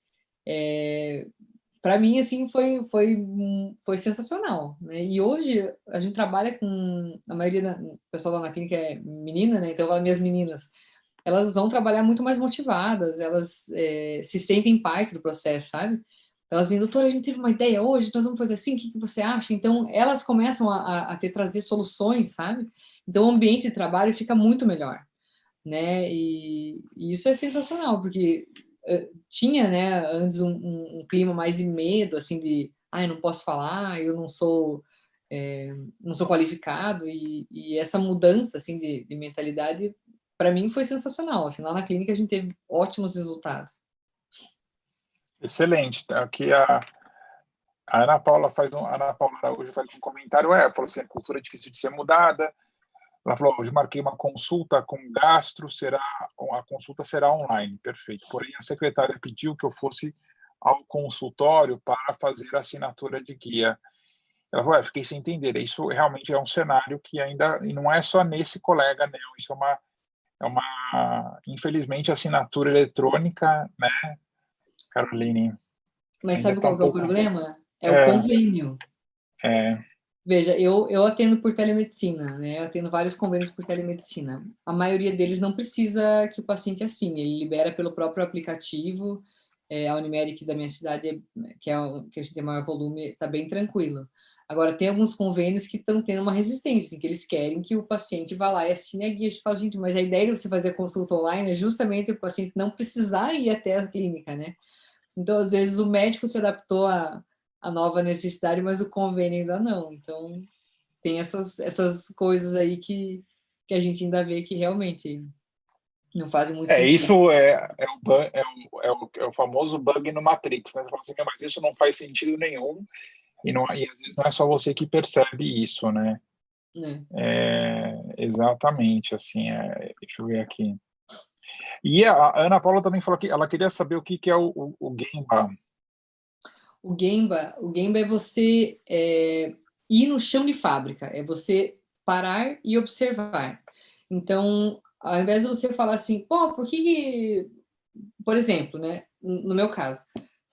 Para mim, assim, foi sensacional, né? E hoje a gente trabalha com, a maioria do pessoal lá na clínica é menina, né? Então, minhas meninas, elas vão trabalhar muito mais motivadas, elas se sentem parte do processo, sabe? Então, elas vêm, doutora, a gente teve uma ideia hoje, nós vamos fazer assim, o que você acha? Então, elas começam a trazer soluções, sabe? Então, o ambiente de trabalho fica muito melhor, né? E isso é sensacional, porque tinha, né, antes um clima mais de medo, assim, de, eu não posso falar, eu não sou qualificado, e essa mudança, assim, de mentalidade, para mim foi sensacional, assim, lá na clínica a gente teve ótimos resultados. Excelente. Aqui a Ana Paula Araújo faz um comentário, falou assim, a cultura é difícil de ser mudada. Ela falou, hoje marquei uma consulta com gastro, a consulta será online, perfeito. Porém, a secretária pediu que eu fosse ao consultório para fazer a assinatura de guia. Ela falou, fiquei sem entender, isso realmente é um cenário que ainda, e não é só nesse colega, não, isso é uma infelizmente, assinatura eletrônica, né, Caroline? Mas Ainda sabe está qual um que é o pouco... problema? É o convênio. Veja, eu atendo por telemedicina, né? Eu atendo vários convênios por telemedicina. A maioria deles não precisa que o paciente assine, ele libera pelo próprio aplicativo. A Unimed aqui da minha cidade, que a gente tem maior volume, está bem tranquilo. Agora, tem alguns convênios que estão tendo uma resistência, assim, que eles querem que o paciente vá lá e assine a guia. A gente fala, gente, mas a ideia de você fazer a consulta online é justamente o paciente não precisar ir até a clínica, né? Então, às vezes, o médico se adaptou à nova necessidade, mas o convênio ainda não. Então, tem essas coisas aí que a gente ainda vê que realmente não fazem muito sentido. Isso é o famoso bug no Matrix, né? Você fala assim, mas isso não faz sentido nenhum, e às vezes não é só você que percebe isso, né? Né? Exatamente, assim, deixa eu ver aqui. E a Ana Paula também falou que ela queria saber o que é o Gemba. O Gemba é você ir no chão de fábrica, é você parar e observar. Então, ao invés de você falar assim, pô, por exemplo, né, no meu caso,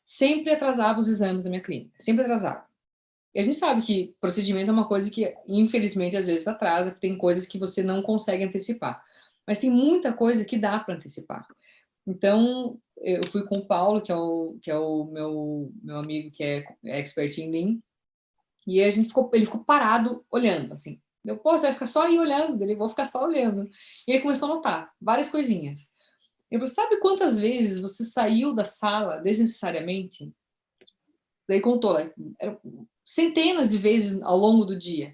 sempre atrasava os exames da minha clínica, sempre atrasava. E a gente sabe que procedimento é uma coisa que, infelizmente, às vezes atrasa, porque tem coisas que você não consegue antecipar. Mas tem muita coisa que dá para antecipar. Então, eu fui com o Paulo, que é o meu amigo que é expert em Lean, e ele ficou parado olhando, assim. Eu, pô, você vai ficar só aí olhando? Ele, vou ficar só olhando. E ele começou a notar várias coisinhas. Eu falei, sabe quantas vezes você saiu da sala desnecessariamente? Daí contou, né? Eram centenas de vezes ao longo do dia.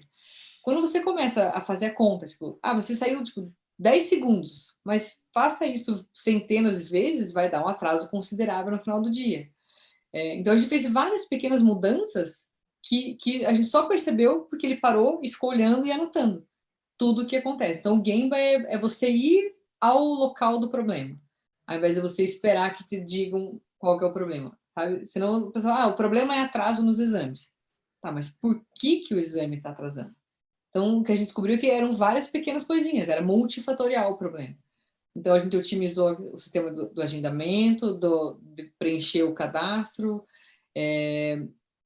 Quando você começa a fazer a conta, tipo, você saiu, tipo, 10 segundos, mas faça isso centenas de vezes, vai dar um atraso considerável no final do dia. Então, a gente fez várias pequenas mudanças que a gente só percebeu porque ele parou e ficou olhando e anotando tudo o que acontece. Então, o Gemba é você ir ao local do problema, ao invés de você esperar que te digam qual que é o problema, sabe? Senão, o pessoal, o problema é atraso nos exames. Tá, mas por que o exame está atrasando? Então, o que a gente descobriu é que eram várias pequenas coisinhas, era multifatorial o problema. Então, a gente otimizou o sistema do agendamento, de preencher o cadastro,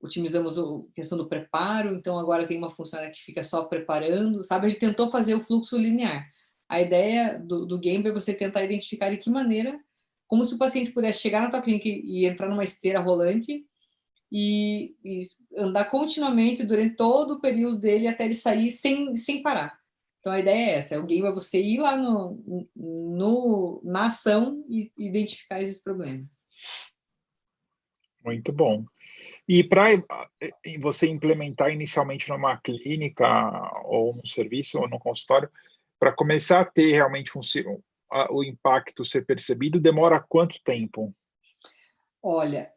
otimizamos a questão do preparo, então agora tem uma funcionária que fica só preparando, sabe? A gente tentou fazer o fluxo linear. A ideia do Game é você tentar identificar de que maneira, como se o paciente pudesse chegar na tua clínica e entrar numa esteira rolante e andar continuamente durante todo o período dele até ele sair sem parar. Então a ideia é essa, o game é você ir lá na ação e identificar esses problemas. Muito bom. E para você implementar inicialmente numa clínica ou num serviço ou num consultório, para começar a ter realmente o impacto ser percebido, demora quanto tempo? Olha,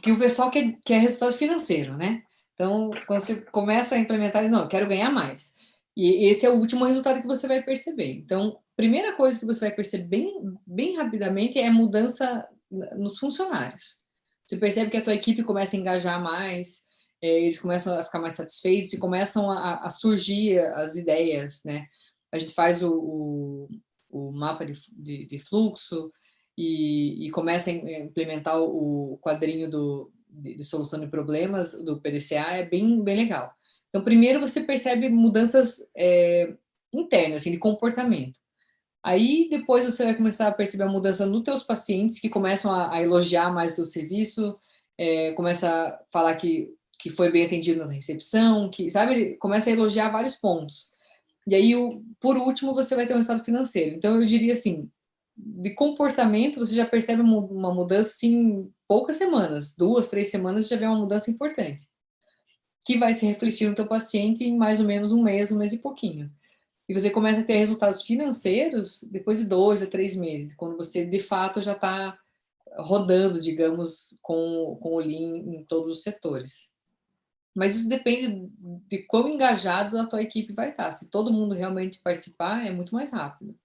que o pessoal quer resultado financeiro, né? Então, quando você começa a implementar, não, eu quero ganhar mais. E esse é o último resultado que você vai perceber. Então, primeira coisa que você vai perceber bem rapidamente é a mudança nos funcionários. Você percebe que a tua equipe começa a engajar mais, eles começam a ficar mais satisfeitos e começam a surgir as ideias, né? A gente faz o mapa de fluxo e começa a implementar o quadrinho de solução de problemas do PDCA, é bem, bem legal. Então, primeiro você percebe mudanças internas, assim, de comportamento. Aí, depois você vai começar a perceber a mudança nos teus pacientes, que começam a elogiar mais o teu serviço, começa a falar que foi bem atendido na recepção, que, sabe, começa a elogiar vários pontos. E aí, por último, você vai ter um resultado financeiro. Então, eu diria assim, de comportamento, você já percebe uma mudança em poucas semanas, 2, 3 semanas, já vê uma mudança importante, que vai se refletir no teu paciente em mais ou menos um mês e pouquinho. E você começa a ter resultados financeiros depois de 2 a 3 meses, quando você, de fato, já está rodando, digamos, com o Lean em todos os setores. Mas isso depende de quão engajado a tua equipe vai estar. Se todo mundo realmente participar, é muito mais rápido.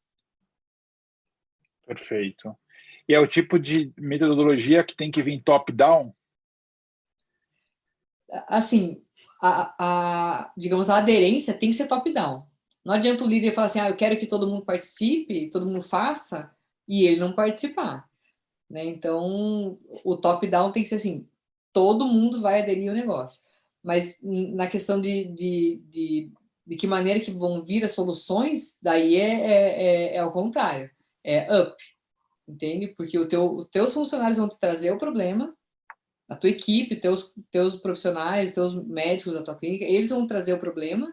Perfeito. E é o tipo de metodologia que tem que vir top-down? Assim, digamos, a aderência tem que ser top-down. Não adianta o líder falar assim, eu quero que todo mundo participe, todo mundo faça, e ele não participar. Né? Então, o top-down tem que ser assim, todo mundo vai aderir ao negócio. Mas na questão de que maneira que vão vir as soluções, daí é ao contrário, é up, entende? Porque os teus funcionários vão te trazer o problema, a tua equipe, teus profissionais, teus médicos da tua clínica, eles vão trazer o problema,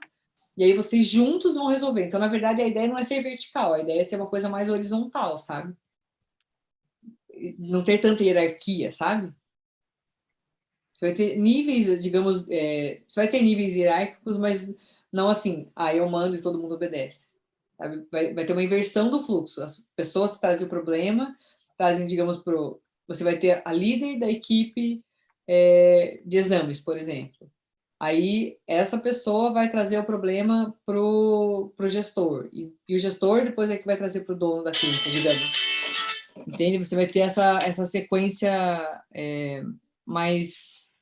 e aí vocês juntos vão resolver. Então, na verdade, a ideia não é ser vertical, a ideia é ser uma coisa mais horizontal, sabe? Não ter tanta hierarquia, sabe? Você vai ter níveis, digamos, você vai ter níveis hierárquicos, mas não assim, eu mando e todo mundo obedece. Sabe? Vai ter uma inversão do fluxo. As pessoas trazem o problema, trazem, digamos, você vai ter a líder da equipe de exames, por exemplo. Aí, essa pessoa vai trazer o problema pro gestor. E o gestor depois é que vai trazer para o dono da clínica, digamos. Entende? Você vai ter essa sequência mais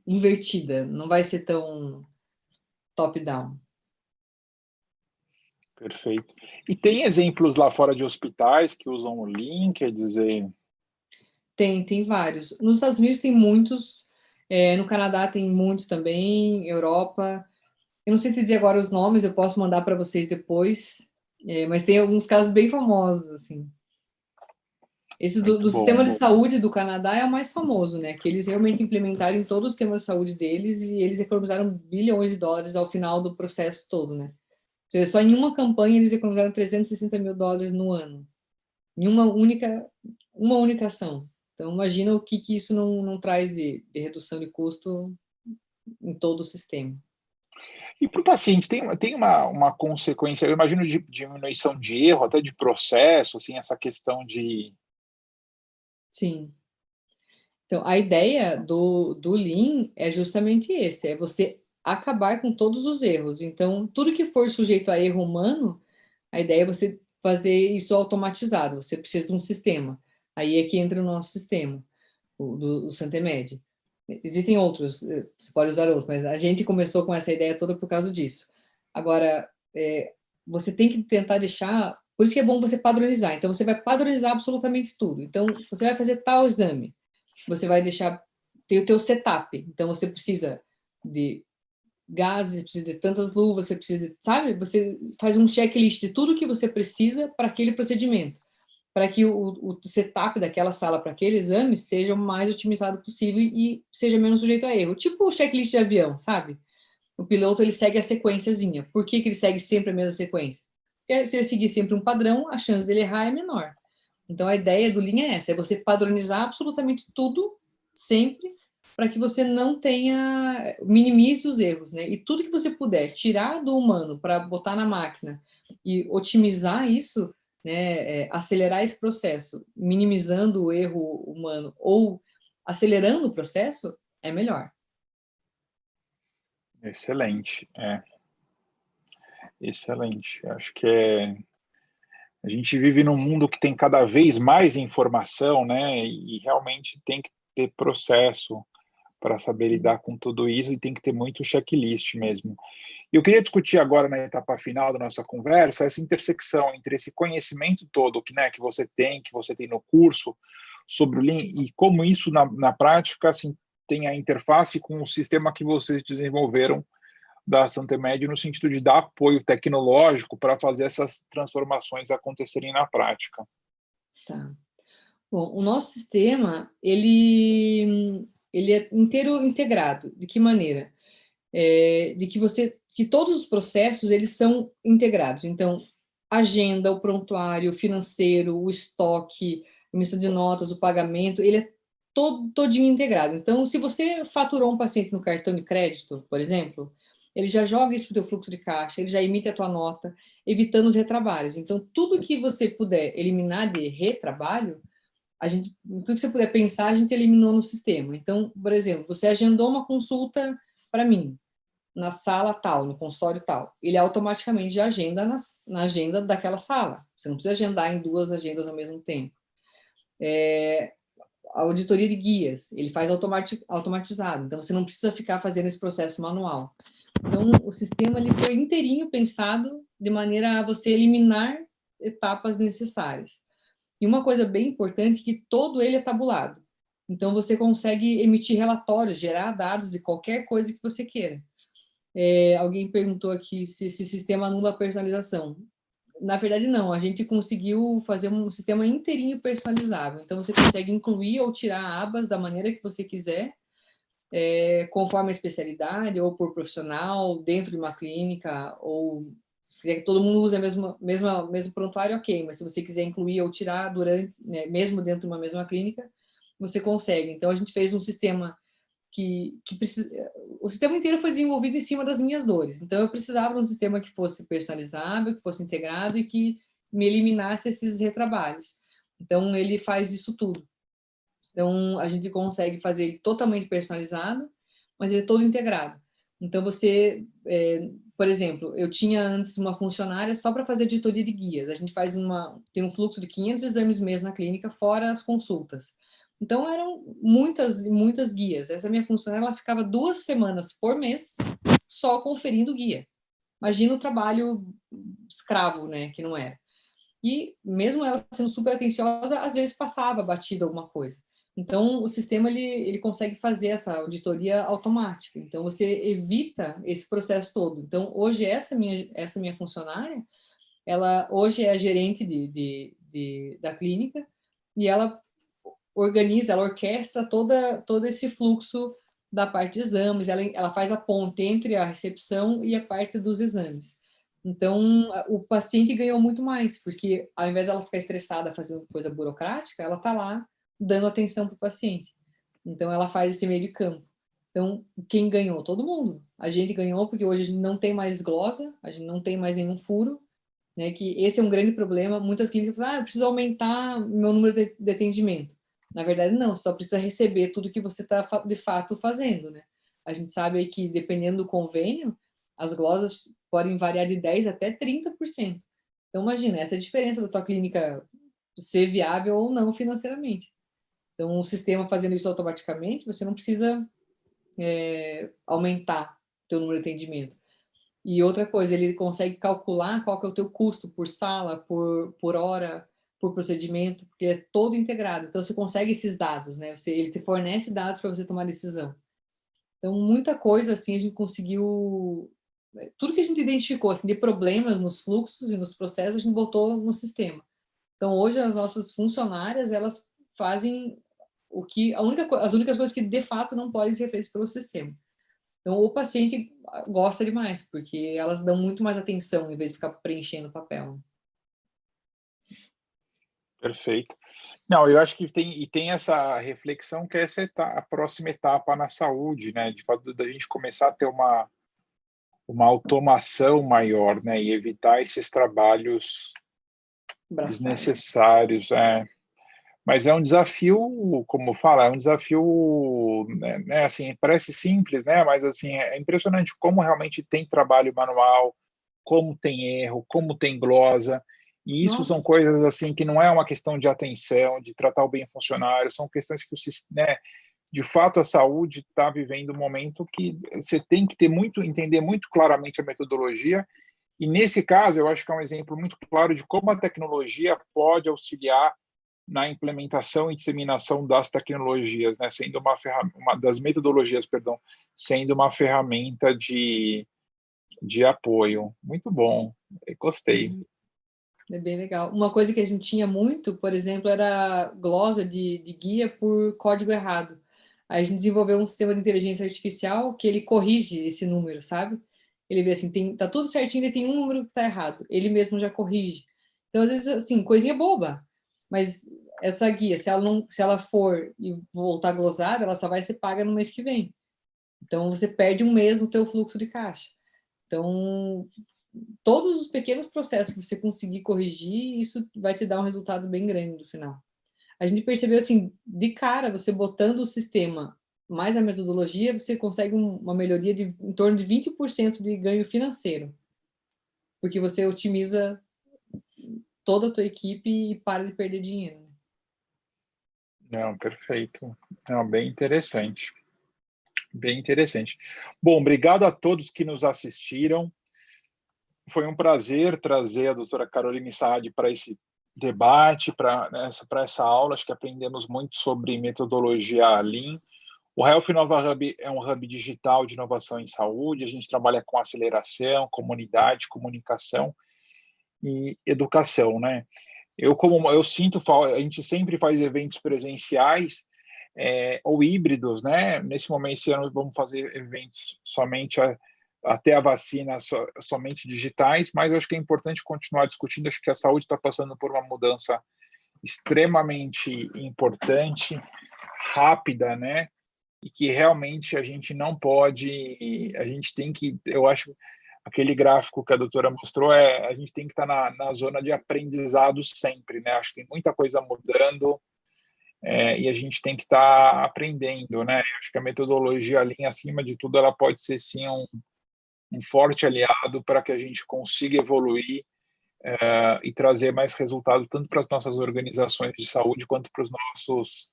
invertida, não vai ser tão top-down. Perfeito. E tem exemplos lá fora de hospitais que usam o Lean, quer dizer... Tem vários. Nos Estados Unidos tem muitos, no Canadá tem muitos também, Europa. Eu não sei te dizer agora os nomes, eu posso mandar para vocês depois, mas tem alguns casos bem famosos, assim. Esse do sistema de saúde do Canadá é o mais famoso, né? Que eles realmente implementaram em todo o sistema de saúde deles e eles economizaram bilhões de dólares ao final do processo todo, né? Ou seja, só em uma campanha eles economizaram 360 mil dólares no ano, em uma única ação. Então, imagina o que isso não traz de redução de custo em todo o sistema. E para o paciente, tem uma consequência, eu imagino, de diminuição de erro, até de processo, assim, essa questão de... Sim. Então, a ideia do Lean é justamente esse, é você acabar com todos os erros. Então, tudo que for sujeito a erro humano, a ideia é você fazer isso automatizado. Você precisa de um sistema. Aí é que entra o nosso sistema, do Santemed. Existem outros, você pode usar outros, mas a gente começou com essa ideia toda por causa disso. Agora, você tem que tentar deixar... Por isso que é bom você padronizar. Então, você vai padronizar absolutamente tudo. Então, você vai fazer tal exame. Você vai deixar... Tem o teu setup. Então, você precisa de gases, precisa de tantas luvas, você precisa, sabe? Você faz um checklist de tudo que você precisa para aquele procedimento, para que o setup daquela sala para aquele exame seja o mais otimizado possível e seja menos sujeito a erro. Tipo o checklist de avião, sabe? O piloto, ele segue a sequenciazinha. Por que ele segue sempre a mesma sequência? Porque se ele seguir sempre um padrão, a chance dele errar é menor. Então, a ideia do Lean é essa, é você padronizar absolutamente tudo, sempre, para que você não tenha, minimize os erros, né? E tudo que você puder tirar do humano para botar na máquina e otimizar isso, né, acelerar esse processo, minimizando o erro humano ou acelerando o processo, é melhor. Excelente, excelente. Acho que a gente vive num mundo que tem cada vez mais informação, né? E realmente tem que ter processo para saber lidar com tudo isso, e tem que ter muito checklist mesmo. E eu queria discutir agora, na etapa final da nossa conversa, essa intersecção entre esse conhecimento todo que, né, que você tem no curso sobre o Lean, e como isso, na prática, assim, tem a interface com o sistema que vocês desenvolveram da Santemed, no sentido de dar apoio tecnológico para fazer essas transformações acontecerem na prática. Tá. Bom, o nosso sistema, ele é integrado. De que maneira? Que todos os processos, eles são integrados. Então, agenda, o prontuário, o financeiro, o estoque, a emissão de notas, o pagamento, ele é todinho integrado. Então, se você faturou um paciente no cartão de crédito, por exemplo, ele já joga isso para o teu fluxo de caixa, ele já emite a tua nota, evitando os retrabalhos. Então, tudo que você puder eliminar de retrabalho, tudo que você puder pensar, a gente eliminou no sistema. Então, por exemplo, você agendou uma consulta para mim, na sala tal, no consultório tal. Ele automaticamente já agenda na agenda daquela sala. Você não precisa agendar em 2 agendas ao mesmo tempo. A auditoria de guias, ele faz automatizado. Então, você não precisa ficar fazendo esse processo manual. Então, o sistema ele foi inteirinho pensado de maneira a você eliminar etapas necessárias. E uma coisa bem importante é que todo ele é tabulado. Então, você consegue emitir relatórios, gerar dados de qualquer coisa que você queira. Alguém perguntou aqui se esse sistema anula a personalização. Na verdade, não. A gente conseguiu fazer um sistema inteirinho personalizável. Então, você consegue incluir ou tirar abas da maneira que você quiser, conforme a especialidade, ou por profissional, dentro de uma clínica, ou se quiser que todo mundo use mesmo prontuário, ok, mas se você quiser incluir ou tirar mesmo dentro de uma mesma clínica, você consegue. Então, a gente fez um sistema que precisa... O sistema inteiro foi desenvolvido em cima das minhas dores. Então, eu precisava de um sistema que fosse personalizável, que fosse integrado e que me eliminasse esses retrabalhos. Então, ele faz isso tudo. Então, a gente consegue fazer ele totalmente personalizado, mas ele é todo integrado. Então, por exemplo, eu tinha antes uma funcionária só para fazer auditoria de guias. A gente tem um fluxo de 500 exames mês na clínica, fora as consultas. Então, eram muitas guias. Essa minha funcionária, ela ficava 2 semanas por mês só conferindo guia. Imagina o trabalho escravo, né, que não era. E mesmo ela sendo super atenciosa, às vezes passava batida alguma coisa. Então, o sistema ele consegue fazer essa auditoria automática. Então, você evita esse processo todo. Então, hoje, essa minha funcionária, ela hoje é a gerente da clínica e ela ela orquestra todo esse fluxo da parte de exames, ela faz a ponte entre a recepção e a parte dos exames. Então, o paciente ganhou muito mais, porque ao invés dela ficar estressada fazendo coisa burocrática, ela está lá dando atenção para o paciente. Então, ela faz esse meio de campo. Então, quem ganhou? Todo mundo. A gente ganhou porque hoje a gente não tem mais glosa, a gente não tem mais nenhum furo, né? Que esse é um grande problema. Muitas clínicas falam, eu preciso aumentar meu número de atendimento. Na verdade, não, você só precisa receber tudo que você está, de fato, fazendo, né? A gente sabe aí que, dependendo do convênio, as glosas podem variar de 10% até 30%. Então, imagina, essa é a diferença da tua clínica ser viável ou não financeiramente. Então, o sistema fazendo isso automaticamente, você não precisa aumentar o teu número de atendimento. E outra coisa, ele consegue calcular qual que é o teu custo por sala, por hora, por procedimento, porque é todo integrado. Então, você consegue esses dados, né? Ele te fornece dados para você tomar decisão. Então, muita coisa, assim, a gente conseguiu... Tudo que a gente identificou, assim, de problemas nos fluxos e nos processos, a gente botou no sistema. Então, hoje, as nossas funcionárias, elas fazem as únicas coisas que, de fato, não podem ser feitas pelo sistema. Então, o paciente gosta demais, porque elas dão muito mais atenção, em vez de ficar preenchendo papel. Perfeito. Não, eu acho que tem essa reflexão que essa é a próxima etapa na saúde, né? De fato, da gente começar a ter uma automação maior, né? E evitar esses trabalhos desnecessários. Mas é um desafio, como fala, é um desafio, né, assim, parece simples, né? Mas assim, é impressionante como realmente tem trabalho manual, como tem erro, como tem glosa. E isso são coisas assim que não é uma questão de atenção, de tratar o bem funcionário, são questões que de fato, a saúde está vivendo um momento que você tem que entender muito claramente a metodologia, e nesse caso, eu acho que é um exemplo muito claro de como a tecnologia pode auxiliar na implementação e disseminação das tecnologias, né, sendo das metodologias, perdão, sendo uma ferramenta de apoio. Muito bom, eu gostei. É bem legal. Uma coisa que a gente tinha muito, por exemplo, era glosa de guia por código errado. Aí a gente desenvolveu um sistema de inteligência artificial que ele corrige esse número, sabe? Ele vê assim, tá tudo certinho, ele tem um número que tá errado. Ele mesmo já corrige. Então, às vezes, assim, coisinha boba. Mas essa guia, se ela for e voltar glosada, ela só vai ser paga no mês que vem. Então, você perde um mês no teu fluxo de caixa. Então, todos os pequenos processos que você conseguir corrigir, isso vai te dar um resultado bem grande no final. A gente percebeu assim, de cara, você botando o sistema mais a metodologia, você consegue uma melhoria de em torno de 20% de ganho financeiro, porque você otimiza toda a tua equipe e para de perder dinheiro. Não, perfeito. Não, bem interessante. Bem interessante. Bom, obrigado a todos que nos assistiram. Foi um prazer trazer a doutora Caroline Saad para esse debate, para essa aula. Acho que aprendemos muito sobre metodologia Lean. O Health Nova Hub é um hub digital de inovação em saúde. A gente trabalha com aceleração, comunidade, comunicação e educação, né? Eu sinto, a gente sempre faz eventos presenciais ou híbridos, né? Nesse momento, esse ano, vamos fazer eventos somente até a vacina, somente digitais, mas eu acho que é importante continuar discutindo. Acho que a saúde está passando por uma mudança extremamente importante, rápida, né? E que realmente a gente não pode, a gente tem que, eu acho, aquele gráfico que a doutora mostrou, a gente tem que estar na zona de aprendizado sempre, né? Acho que tem muita coisa mudando, e a gente tem que estar aprendendo, né? Acho que a metodologia Lean, acima de tudo, ela pode ser, sim, um forte aliado para que a gente consiga evoluir e trazer mais resultado, tanto para as nossas organizações de saúde, quanto para os nossos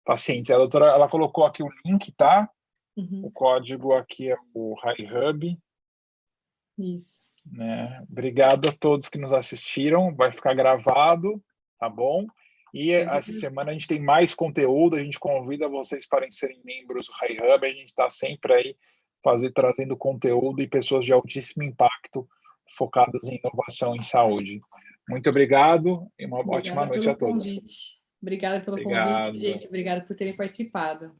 pacientes. A doutora, ela colocou aqui o link, tá? O código aqui é o HiHub. Isso. Né? Obrigado a todos que nos assistiram. Vai ficar gravado, tá bom? E essa semana a gente tem mais conteúdo. A gente convida vocês para serem membros do HiHub. A gente está sempre aí trazendo conteúdo e pessoas de altíssimo impacto focadas em inovação em saúde. Muito obrigado e uma ótima noite a todos. Obrigada pelo convite, gente. Obrigada por terem participado.